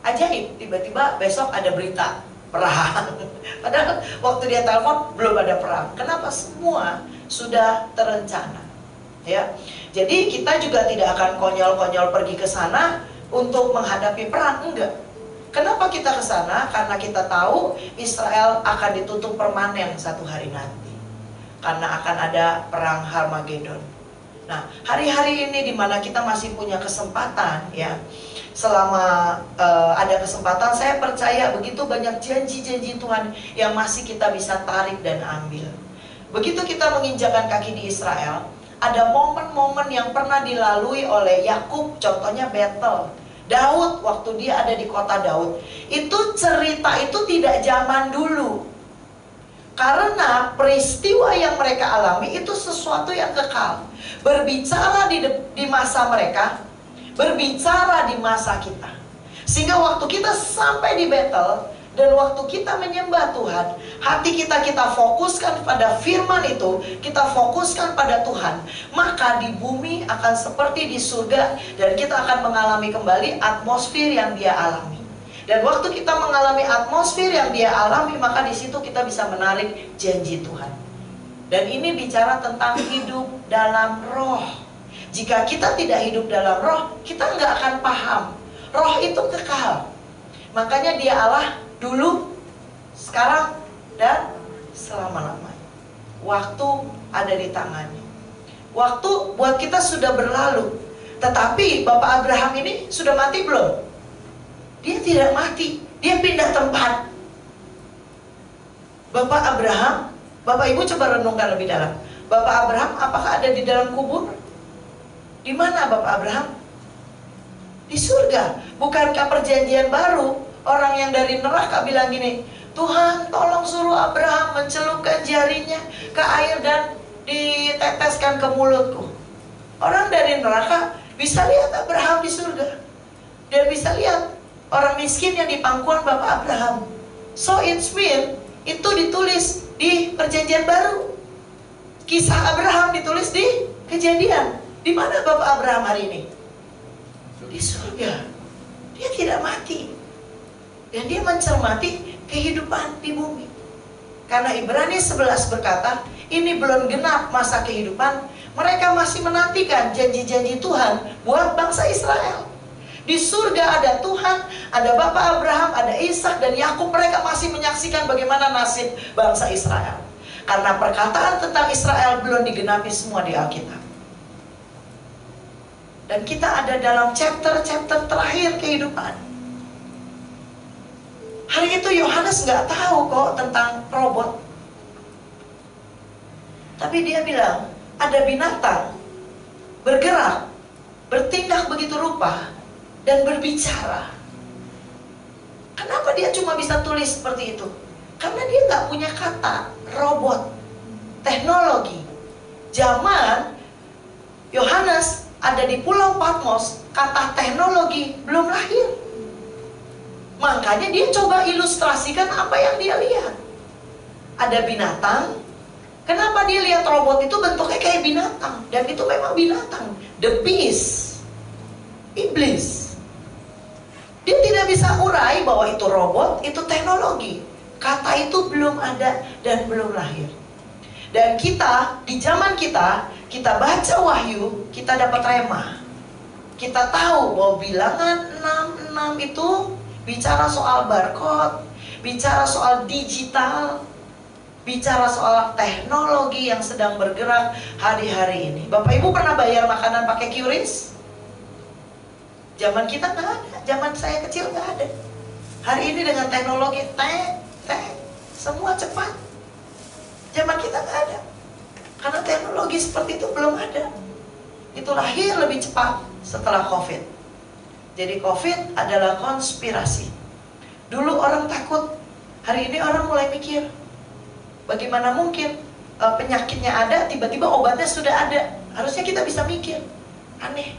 Ajaib, tiba-tiba besok ada berita perang. Padahal waktu dia telepon belum ada perang. Kenapa? Semua sudah terencana. Ya, jadi kita juga tidak akan konyol-konyol pergi ke sana untuk menghadapi perang, enggak. Kenapa kita ke sana? Karena kita tahu Israel akan ditutup permanen satu hari nanti. Karena akan ada perang Harmagedon. Nah, hari-hari ini dimana kita masih punya kesempatan, ya. Selama ada kesempatan, saya percaya begitu banyak janji-janji Tuhan yang masih kita bisa tarik dan ambil. Begitu kita menginjakan kaki di Israel, ada momen-momen yang pernah dilalui oleh Yakub, contohnya battle. Daud, waktu dia ada di kota Daud, itu cerita itu tidak zaman dulu. Karena peristiwa yang mereka alami itu sesuatu yang kekal. Berbicara di masa mereka, berbicara di masa kita. Sehingga waktu kita sampai di battle dan waktu kita menyembah Tuhan, hati kita fokuskan pada firman itu, kita fokuskan pada Tuhan, maka di bumi akan seperti di surga dan kita akan mengalami kembali atmosfer yang dia alami. Dan waktu kita mengalami atmosfer yang dia alami, maka di situ kita bisa menarik janji Tuhan. Dan ini bicara tentang hidup dalam roh. Jika kita tidak hidup dalam roh, kita nggak akan paham. Roh itu kekal. Makanya dia Allah dulu, sekarang, dan selama-lamanya. Waktu ada di tangannya. Waktu buat kita sudah berlalu. Tetapi Bapak Abraham ini sudah mati belum? Dia tidak mati. Dia pindah tempat. Bapak Abraham, Bapak Ibu coba renungkan lebih dalam. Bapak Abraham apakah ada di dalam kubur? Di mana Bapak Abraham? Di surga. Bukankah perjanjian baru orang yang dari neraka bilang gini, Tuhan tolong suruh Abraham mencelupkan jarinya ke air dan diteteskan ke mulutku. Orang dari neraka bisa lihat Abraham di surga. Dia bisa lihat orang miskin yang di pangkuan Bapak Abraham. So it's mean itu ditulis di perjanjian baru. Kisah Abraham ditulis di Kejadian. Di mana Bapak Abraham hari ini? Di surga. Dia tidak mati. Dan dia mencermati kehidupan di bumi. Karena Ibrani 11 berkata, ini belum genap masa kehidupan, mereka masih menantikan janji-janji Tuhan buat bangsa Israel. Di surga ada Tuhan, ada Bapak Abraham, ada Ishak dan Yakub. Mereka masih menyaksikan bagaimana nasib bangsa Israel. Karena perkataan tentang Israel belum digenapi semua di Alkitab. Dan kita ada dalam chapter-chapter terakhir kehidupan. Hari itu Yohanes nggak tahu kok tentang robot. Tapi dia bilang, ada binatang bergerak, bertindak begitu rupa, dan berbicara. Kenapa dia cuma bisa tulis seperti itu? Karena dia nggak punya kata robot, teknologi. Zaman Yohanes ada di Pulau Patmos, kata teknologi belum lahir. Makanya dia coba ilustrasikan apa yang dia lihat. Ada binatang Kenapa dia lihat robot itu bentuknya kayak binatang? Dan itu memang binatang. The beast. Iblis. Dia tidak bisa urai bahwa itu robot, itu teknologi. Kata itu belum ada dan belum lahir. Dan kita, di zaman kita baca wahyu, kita dapat rema. Kita tahu bahwa bilangan 66 itu bicara soal barcode, bicara soal digital, bicara soal teknologi yang sedang bergerak hari-hari ini. Bapak Ibu pernah bayar makanan pakai QRIS? Zaman kita nggak ada, zaman saya kecil nggak ada. Hari ini dengan teknologi semua cepat. Zaman kita nggak ada, karena teknologi seperti itu belum ada. Itu lahir lebih cepat setelah COVID. Jadi COVID adalah konspirasi. Dulu orang takut, hari ini orang mulai mikir, bagaimana mungkin penyakitnya ada, tiba-tiba obatnya sudah ada. Harusnya kita bisa mikir, aneh.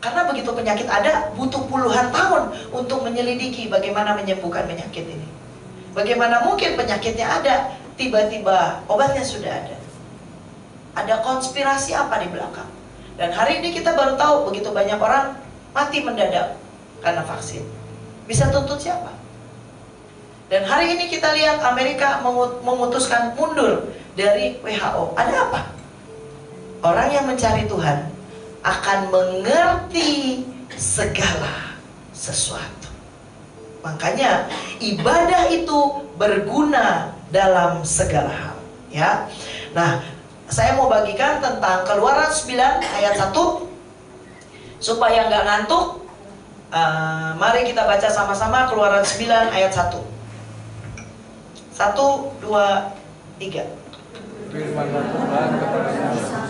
Karena begitu penyakit ada, butuh puluhan tahun untuk menyelidiki bagaimana menyembuhkan penyakit ini. Bagaimana mungkin penyakitnya ada, tiba-tiba obatnya sudah ada. Ada konspirasi apa di belakang? Dan hari ini kita baru tahu begitu banyak orang mati mendadak karena vaksin. Bisa tuntut siapa? Dan hari ini kita lihat Amerika memutuskan mundur dari WHO. Ada apa? Orang yang mencari Tuhan akan mengerti segala sesuatu. Makanya ibadah itu berguna dalam segala hal, ya. Nah, saya mau bagikan tentang Keluaran 9 ayat 1 supaya nggak ngantuk. Mari kita baca sama-sama Keluaran 9 ayat 1. 1, 2, 3. Firman Tuhan kepada Musa,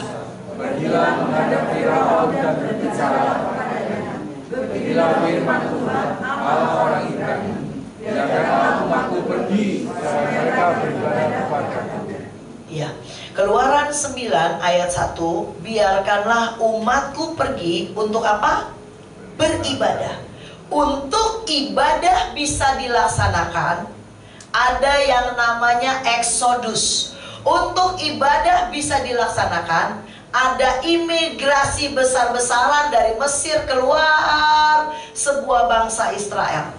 pergilah menghadap Firaun dan berbicara kepadanya. Beginilah firman Tuhan, Allah orang Ibrani, biarkanlah umatku pergi, supaya mereka beribadah kepadaku. Ya, Keluaran 9 ayat 1, biarkanlah umatku pergi untuk apa? Beribadah. Untuk ibadah bisa dilaksanakan, ada yang namanya eksodus. Untuk ibadah bisa dilaksanakan, ada imigrasi besar-besaran dari Mesir keluar sebuah bangsa Israel.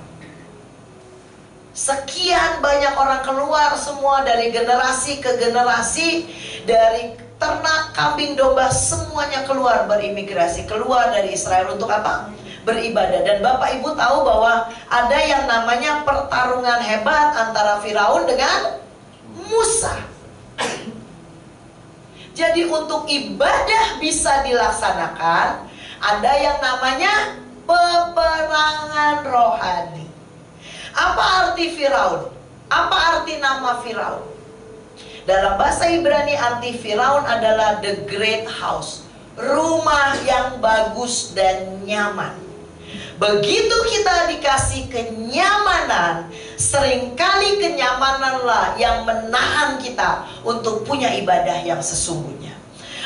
Sekian banyak orang keluar semua dari generasi ke generasi, dari ternak, kambing, domba, semuanya keluar berimigrasi, keluar dari Israel untuk apa? Beribadah. Dan Bapak Ibu tahu bahwa ada yang namanya pertarungan hebat antara Firaun dengan Musa. Jadi untuk ibadah bisa dilaksanakan, ada yang namanya peperangan rohani. Apa arti Firaun? Apa arti nama Firaun? Dalam bahasa Ibrani arti Firaun adalah the great house, rumah yang bagus dan nyaman. Begitu kita dikasih kenyamanan, seringkali kenyamananlah yang menahan kita untuk punya ibadah yang sesungguhnya.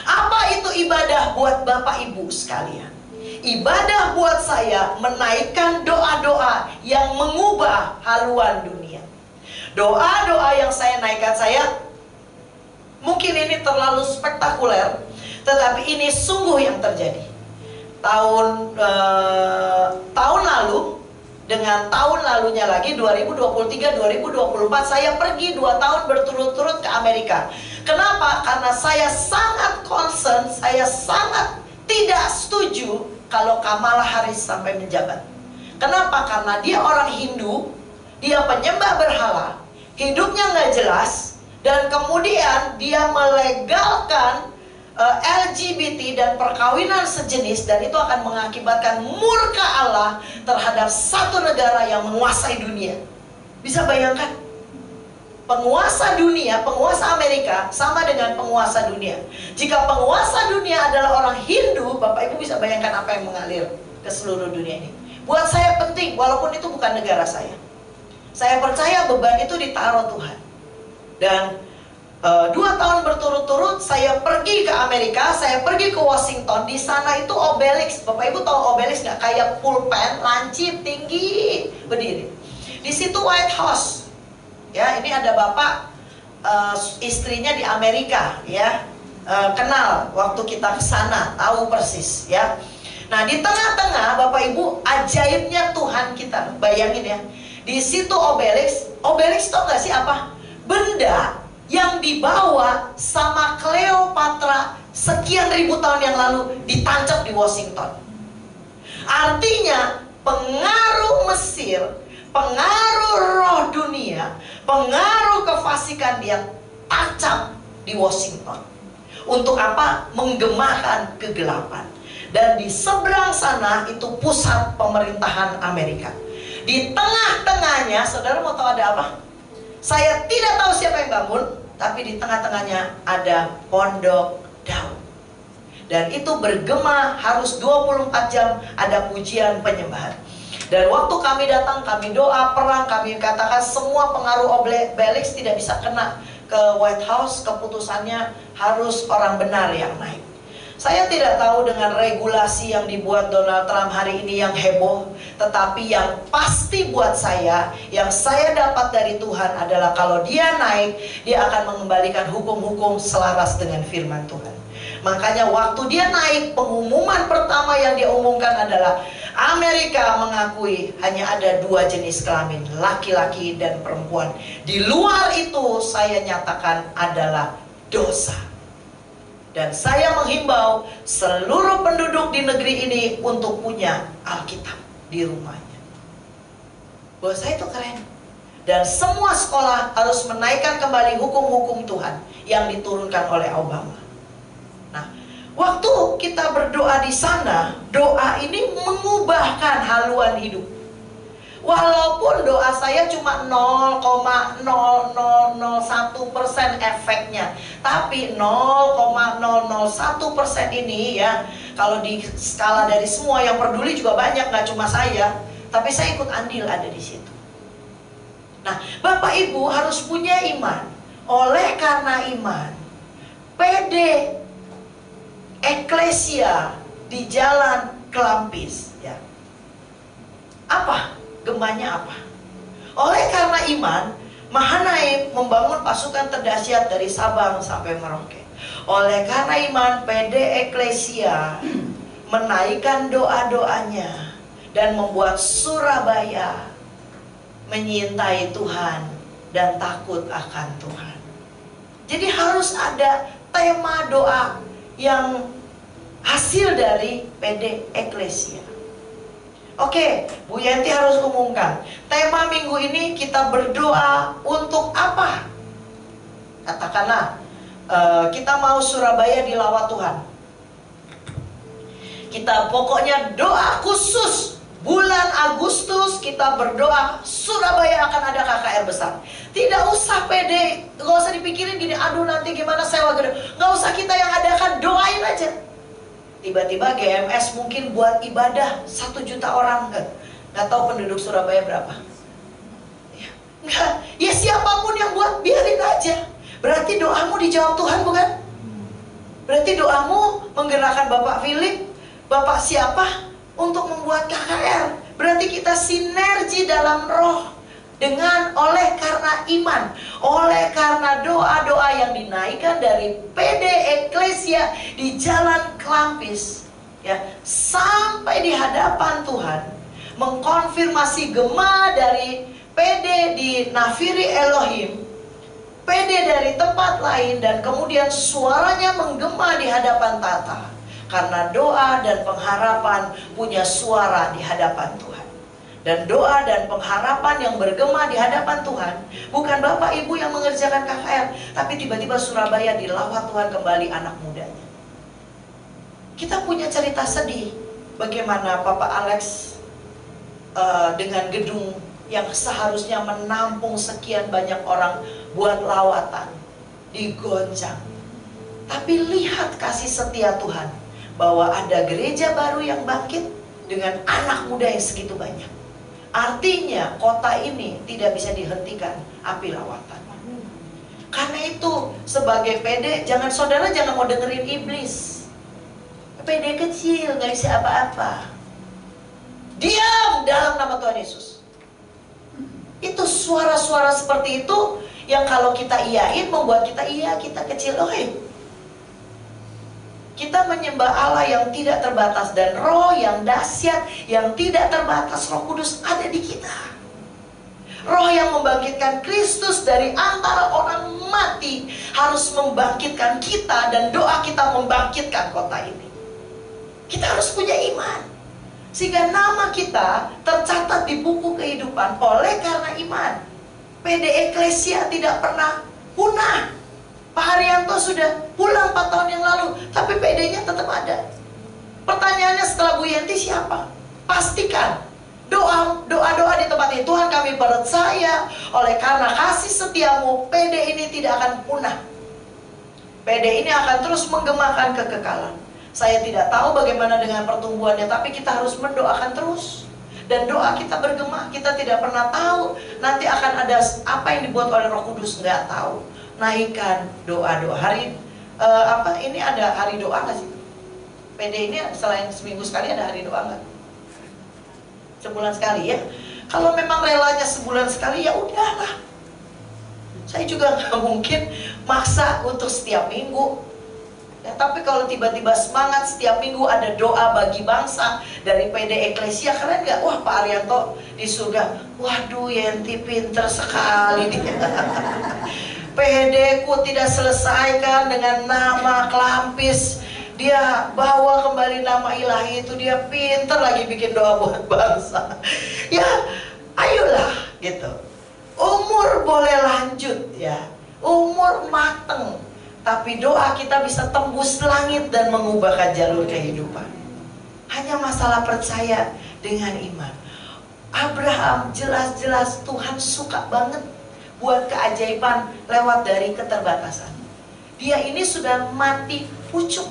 Apa itu ibadah buat Bapak Ibu sekalian? Ibadah buat saya menaikkan doa-doa yang mengubah haluan dunia. Doa-doa yang saya naikkan, saya mungkin ini terlalu spektakuler, tetapi ini sungguh yang terjadi. Tahun lalu dengan tahun lalunya lagi 2023-2024 saya pergi 2 tahun berturut-turut ke Amerika. Kenapa? Karena saya sangat concern, saya sangat tidak setuju kalau Kamala Harris sampai menjabat. Kenapa? Karena dia orang Hindu, dia penyembah berhala, hidupnya nggak jelas, dan kemudian dia melegalkan LGBT dan perkawinan sejenis, dan itu akan mengakibatkan murka Allah terhadap satu negara yang menguasai dunia. Bisa bayangkan? Penguasa dunia, penguasa Amerika sama dengan penguasa dunia. Jika penguasa dunia adalah orang Hindu, Bapak Ibu bisa bayangkan apa yang mengalir ke seluruh dunia ini. Buat saya penting, walaupun itu bukan negara saya. Saya percaya beban itu ditaruh Tuhan. Dan 2 tahun berturut-turut saya pergi ke Amerika, saya pergi ke Washington. Di sana itu obelisk. Bapak Ibu tahu obelisk nggak? Kayak pulpen, lancip, tinggi, berdiri. Di situ White House. Ya, ini ada Bapak istrinya di Amerika, ya. Kenal waktu kita ke sana, tahu persis, ya. Nah, di tengah-tengah Bapak Ibu, ajaibnya Tuhan kita, bayangin ya. Di situ Obelix tau gak sih apa? Benda yang dibawa sama Cleopatra sekian ribu tahun yang lalu ditancap di Washington. Artinya pengaruh Mesir, pengaruh roh dunia, pengaruh kefasikan dia tancap di Washington. Untuk apa? Menggemakan kegelapan. Dan di seberang sana itu pusat pemerintahan Amerika. Di tengah-tengahnya, saudara mau tahu ada apa? Saya tidak tahu siapa yang bangun, tapi di tengah-tengahnya ada pondok Daud. Dan itu bergema harus 24 jam ada pujian penyembahan. Dan waktu kami datang, kami doa perang, kami katakan semua pengaruh Obelix tidak bisa kena ke White House, keputusannya harus orang benar yang naik. Saya tidak tahu dengan regulasi yang dibuat Donald Trump hari ini yang heboh, tetapi yang pasti buat saya, yang saya dapat dari Tuhan adalah kalau dia naik, dia akan mengembalikan hukum-hukum selaras dengan firman Tuhan. Makanya waktu dia naik, pengumuman pertama yang dia umumkan adalah Amerika mengakui hanya ada 2 jenis kelamin, laki-laki dan perempuan. Di luar itu saya nyatakan adalah dosa. Dan saya menghimbau seluruh penduduk di negeri ini untuk punya Alkitab di rumahnya. Buat saya itu keren. Dan semua sekolah harus menaikkan kembali hukum-hukum Tuhan yang diturunkan oleh Obama. Waktu kita berdoa di sana, doa ini mengubahkan haluan hidup. Walaupun doa saya cuma 0,0001% efeknya, tapi 0,001% ini ya, kalau di skala dari semua yang peduli juga banyak, nggak cuma saya, tapi saya ikut andil ada di situ. Nah, Bapak Ibu harus punya iman. Oleh karena iman, PD Eklesia di jalan Kelampis, ya. Apa? Gemanya apa? Oleh karena iman, Mahanaim membangun pasukan terdahsyat dari Sabang sampai Merauke. Oleh karena iman, PD Eklesia menaikkan doa-doanya dan membuat Surabaya menyintai Tuhan dan takut akan Tuhan. Jadi harus ada tema doa yang hasil dari PD Eklesia. Oke, Bu Yanti harus umumkan tema minggu ini kita berdoa untuk apa? Katakanlah kita mau Surabaya dilawat Tuhan. Kita pokoknya doa khusus bulan Agustus kita berdoa Surabaya akan ada KKR besar. Tidak usah PD, gak usah dipikirin gini, aduh nanti gimana sewa gedung. Gak usah kita yang adakan, doain aja. Tiba-tiba GMS mungkin buat ibadah 1 juta orang. Gak tahu penduduk Surabaya berapa. Ya siapapun yang buat, biarin aja. Berarti doamu dijawab Tuhan, bukan? Berarti doamu menggerakkan Bapak Philip, Bapak siapa untuk membuat KKR. Berarti kita sinergi dalam roh dengan oleh karena iman, oleh karena doa-doa yang dinaikkan dari PD Eklesia di jalan Kelampis, ya, sampai di hadapan Tuhan, mengkonfirmasi gema dari PD di Nafiri Elohim, PD dari tempat lain, dan kemudian suaranya menggema di hadapan Tata. Karena doa dan pengharapan punya suara di hadapan Tuhan. Dan doa dan pengharapan yang bergema di hadapan Tuhan, bukan Bapak Ibu yang mengerjakan KKR, tapi tiba-tiba Surabaya dilawat Tuhan kembali anak mudanya. Kita punya cerita sedih bagaimana Papa Alex dengan gedung yang seharusnya menampung sekian banyak orang buat lawatan digoncang. Tapi lihat kasih setia Tuhan, bahwa ada gereja baru yang bangkit dengan anak muda yang segitu banyak. Artinya kota ini tidak bisa dihentikan api lawatan. Karena itu sebagai PD, saudara jangan mau dengerin iblis. PD kecil, gak bisa apa-apa. Diam dalam nama Tuhan Yesus. Itu suara-suara seperti itu yang kalau kita iyain membuat kita kita kecil. Kita menyembah Allah yang tidak terbatas, dan roh yang dahsyat yang tidak terbatas, Roh Kudus ada di kita. Roh yang membangkitkan Kristus dari antara orang mati harus membangkitkan kita, dan doa kita membangkitkan kota ini. Kita harus punya iman, sehingga nama kita tercatat di buku kehidupan oleh karena iman. PD Eklesia tidak pernah punah. Pak Haryanto sudah pulang 4 tahun yang lalu, tapi PD-nya tetap ada. Pertanyaannya setelah Bu Yenti siapa? Pastikan doa di tempat ini. Tuhan, kami percaya oleh karena kasih setiamu, PD ini tidak akan punah. PD ini akan terus menggemakan kekekalan. Saya tidak tahu bagaimana dengan pertumbuhannya, tapi kita harus mendoakan terus. Dan doa kita bergema, kita tidak pernah tahu nanti akan ada apa yang dibuat oleh Roh Kudus, nggak tahu. Naikkan doa-doa. Hari ini ada hari doa nggak sih? PD ini selain seminggu sekali ada hari doa nggak? Sebulan sekali ya. Kalau memang relanya sebulan sekali, ya udahlah. Saya juga nggak mungkin maksa untuk setiap minggu. Ya, tapi kalau tiba-tiba semangat setiap minggu ada doa bagi bangsa dari PD Eklesia, keren nggak? Wah, Pak Haryanto di surga. Waduh, Yenti pinter sekali dia. PD ku tidak selesaikan dengan nama Klampis. Dia bawa kembali nama ilahi itu. Dia pinter lagi bikin doa buat bangsa. Ya, ayolah gitu. Umur boleh lanjut ya, umur mateng, tapi doa kita bisa tembus langit dan mengubahkan jalur kehidupan. Hanya masalah percaya dengan iman. Abraham jelas-jelas Tuhan suka banget buat keajaiban lewat dari keterbatasan. Dia ini sudah mati pucuk,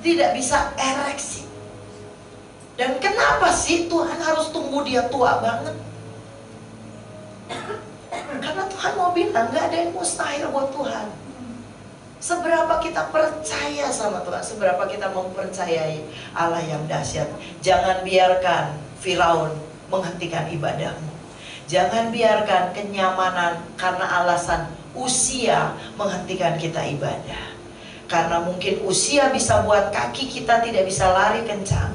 tidak bisa ereksi. Dan kenapa sih Tuhan harus tunggu dia tua banget? Karena Tuhan mau bilang gak ada yang mustahil buat Tuhan. Seberapa kita percaya sama Tuhan, seberapa kita mempercayai Allah yang dahsyat. Jangan biarkan Firaun menghentikan ibadahmu. Jangan biarkan kenyamanan karena alasan usia menghentikan kita ibadah. Karena mungkin usia bisa buat kaki kita tidak bisa lari kencang,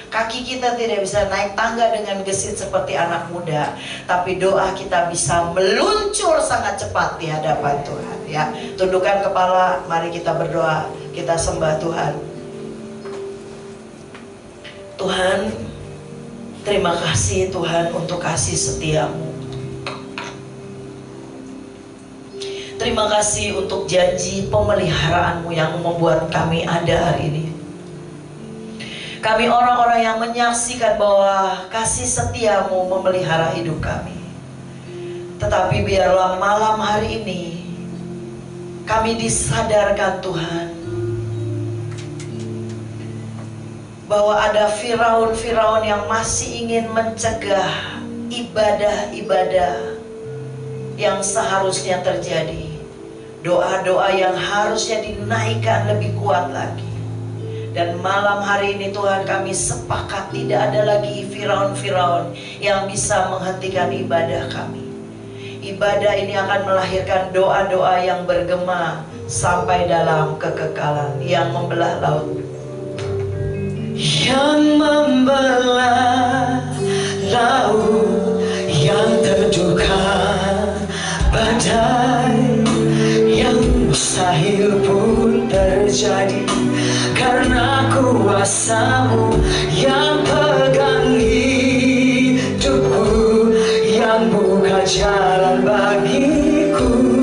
kaki kita tidak bisa naik tangga dengan gesit seperti anak muda, tapi doa kita bisa meluncur sangat cepat di hadapan Tuhan ya. Tundukkan kepala, mari kita berdoa, kita sembah Tuhan. Tuhan, terima kasih Tuhan untuk kasih setiamu. Terima kasih untuk janji pemeliharaanmu yang membuat kami ada hari ini. Kami orang-orang yang menyaksikan bahwa kasih setiamu memelihara hidup kami. Tetapi biarlah malam hari ini kami disadarkan Tuhan bahwa ada Firaun-Firaun yang masih ingin mencegah ibadah-ibadah yang seharusnya terjadi. Doa-doa yang harusnya dinaikkan lebih kuat lagi. Dan malam hari ini Tuhan, kami sepakat tidak ada lagi Firaun-Firaun yang bisa menghentikan ibadah kami. Ibadah ini akan melahirkan doa-doa yang bergema sampai dalam kekekalan, yang membelah laut. Yang membelah laut, yang terduga badai, yang mustahil pun terjadi karena kuasa-Mu yang pegang hidupku, yang buka jalan bagiku.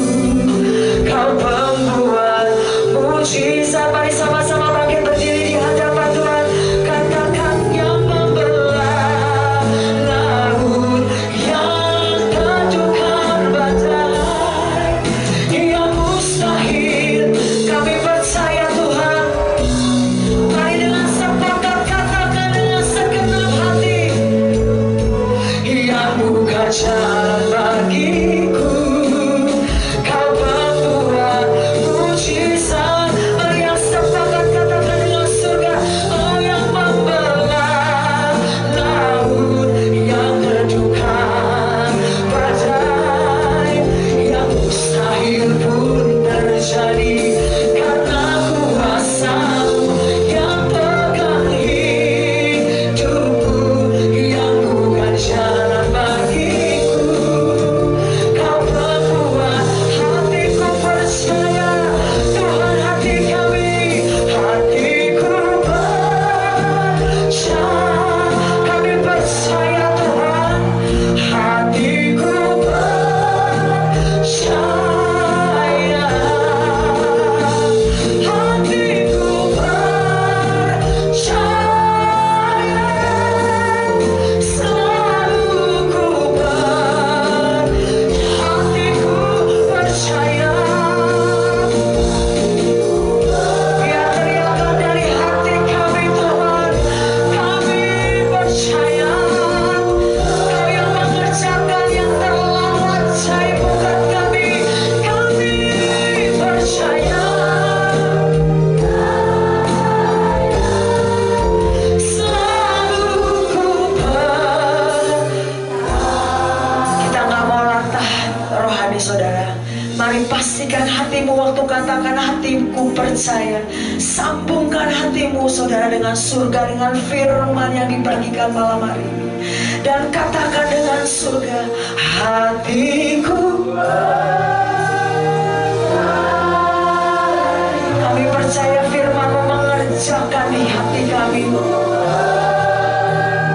Kau pembuat mujizat. Mari sama-sama bangkit berdiri di hadapan Tuhan. Katakan yang membelah laut, yang terduga badai, yang mustahil kami percaya Tuhan. Mari dengan sepakat katakan dengan segenap hati, yang buka jalan bagiku. Kau pembuat mujizat. Mari yang sepakat hatimu, katakan hatiku percaya. Sambungkan hatimu saudara dengan surga, dengan firman yang dibagikan malam hari ini. Dan katakan dengan surga, hatiku. Kami percaya firman mengerjakan di hati kami.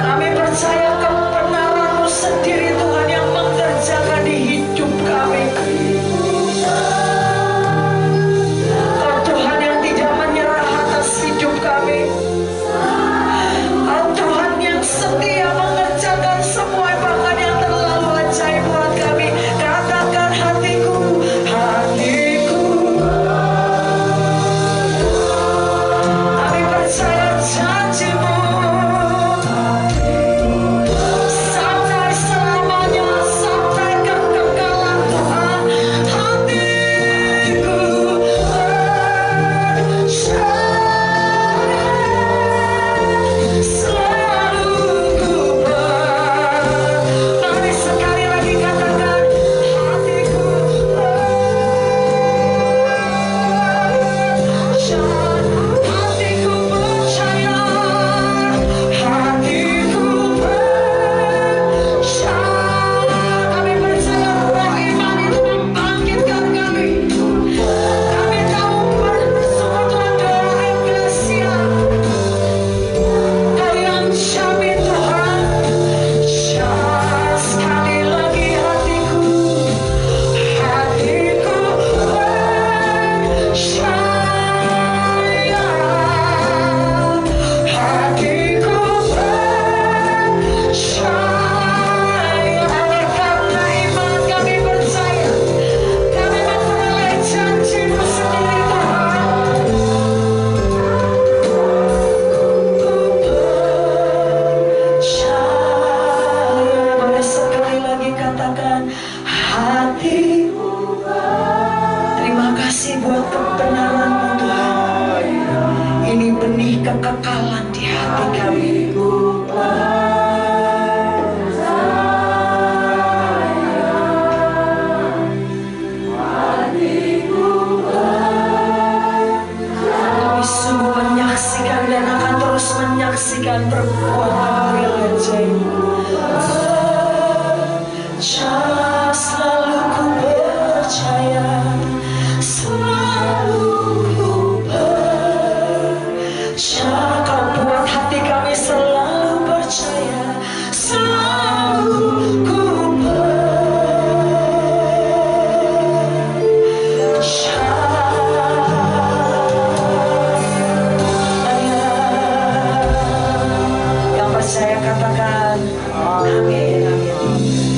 Kami percaya kebenaran-Mu sendiri Tuhan yang mengerjakan di hidup kami. Kau Tuhan yang tidak menyerah atas hidup kami. Kau Tuhan yang setia mengerjakan semua bahkan yang terlalu ajaib buat kami. Katakan hatiku, hatiku. Kami percaya janji-Mu sampai selamanya, sampai kekekalan Tuhan. Hatiku percaya, selalu ku mari sekali lagi katakan hatiku hatiku percaya, hatiku percaya. Kami percaya roh iman itu membangkitkan kami. Kami tahu bersama Tuhan doa eklesia. Kau yang jamin Tuhan. Sekali lagi hatiku percaya, hatiku percaya. Oleh karena iman kami percaya, kami memperoleh janji-Mu sendiri Tuhan. Percaya. Boleh sekali lagi katakan hatimu. Terima kasih buat kebenaran-Mu Tuhan. Ini benih kekekalan di hati kami. Kami sungguh menyaksikan dan akan terus menyaksikan perbuatan-Mu yang ajaib. Selalu ku percaya, selalu ku percaya. Kau buat hati kami selalu percaya, selalu ku percaya. Yang percaya katakan amin, amin.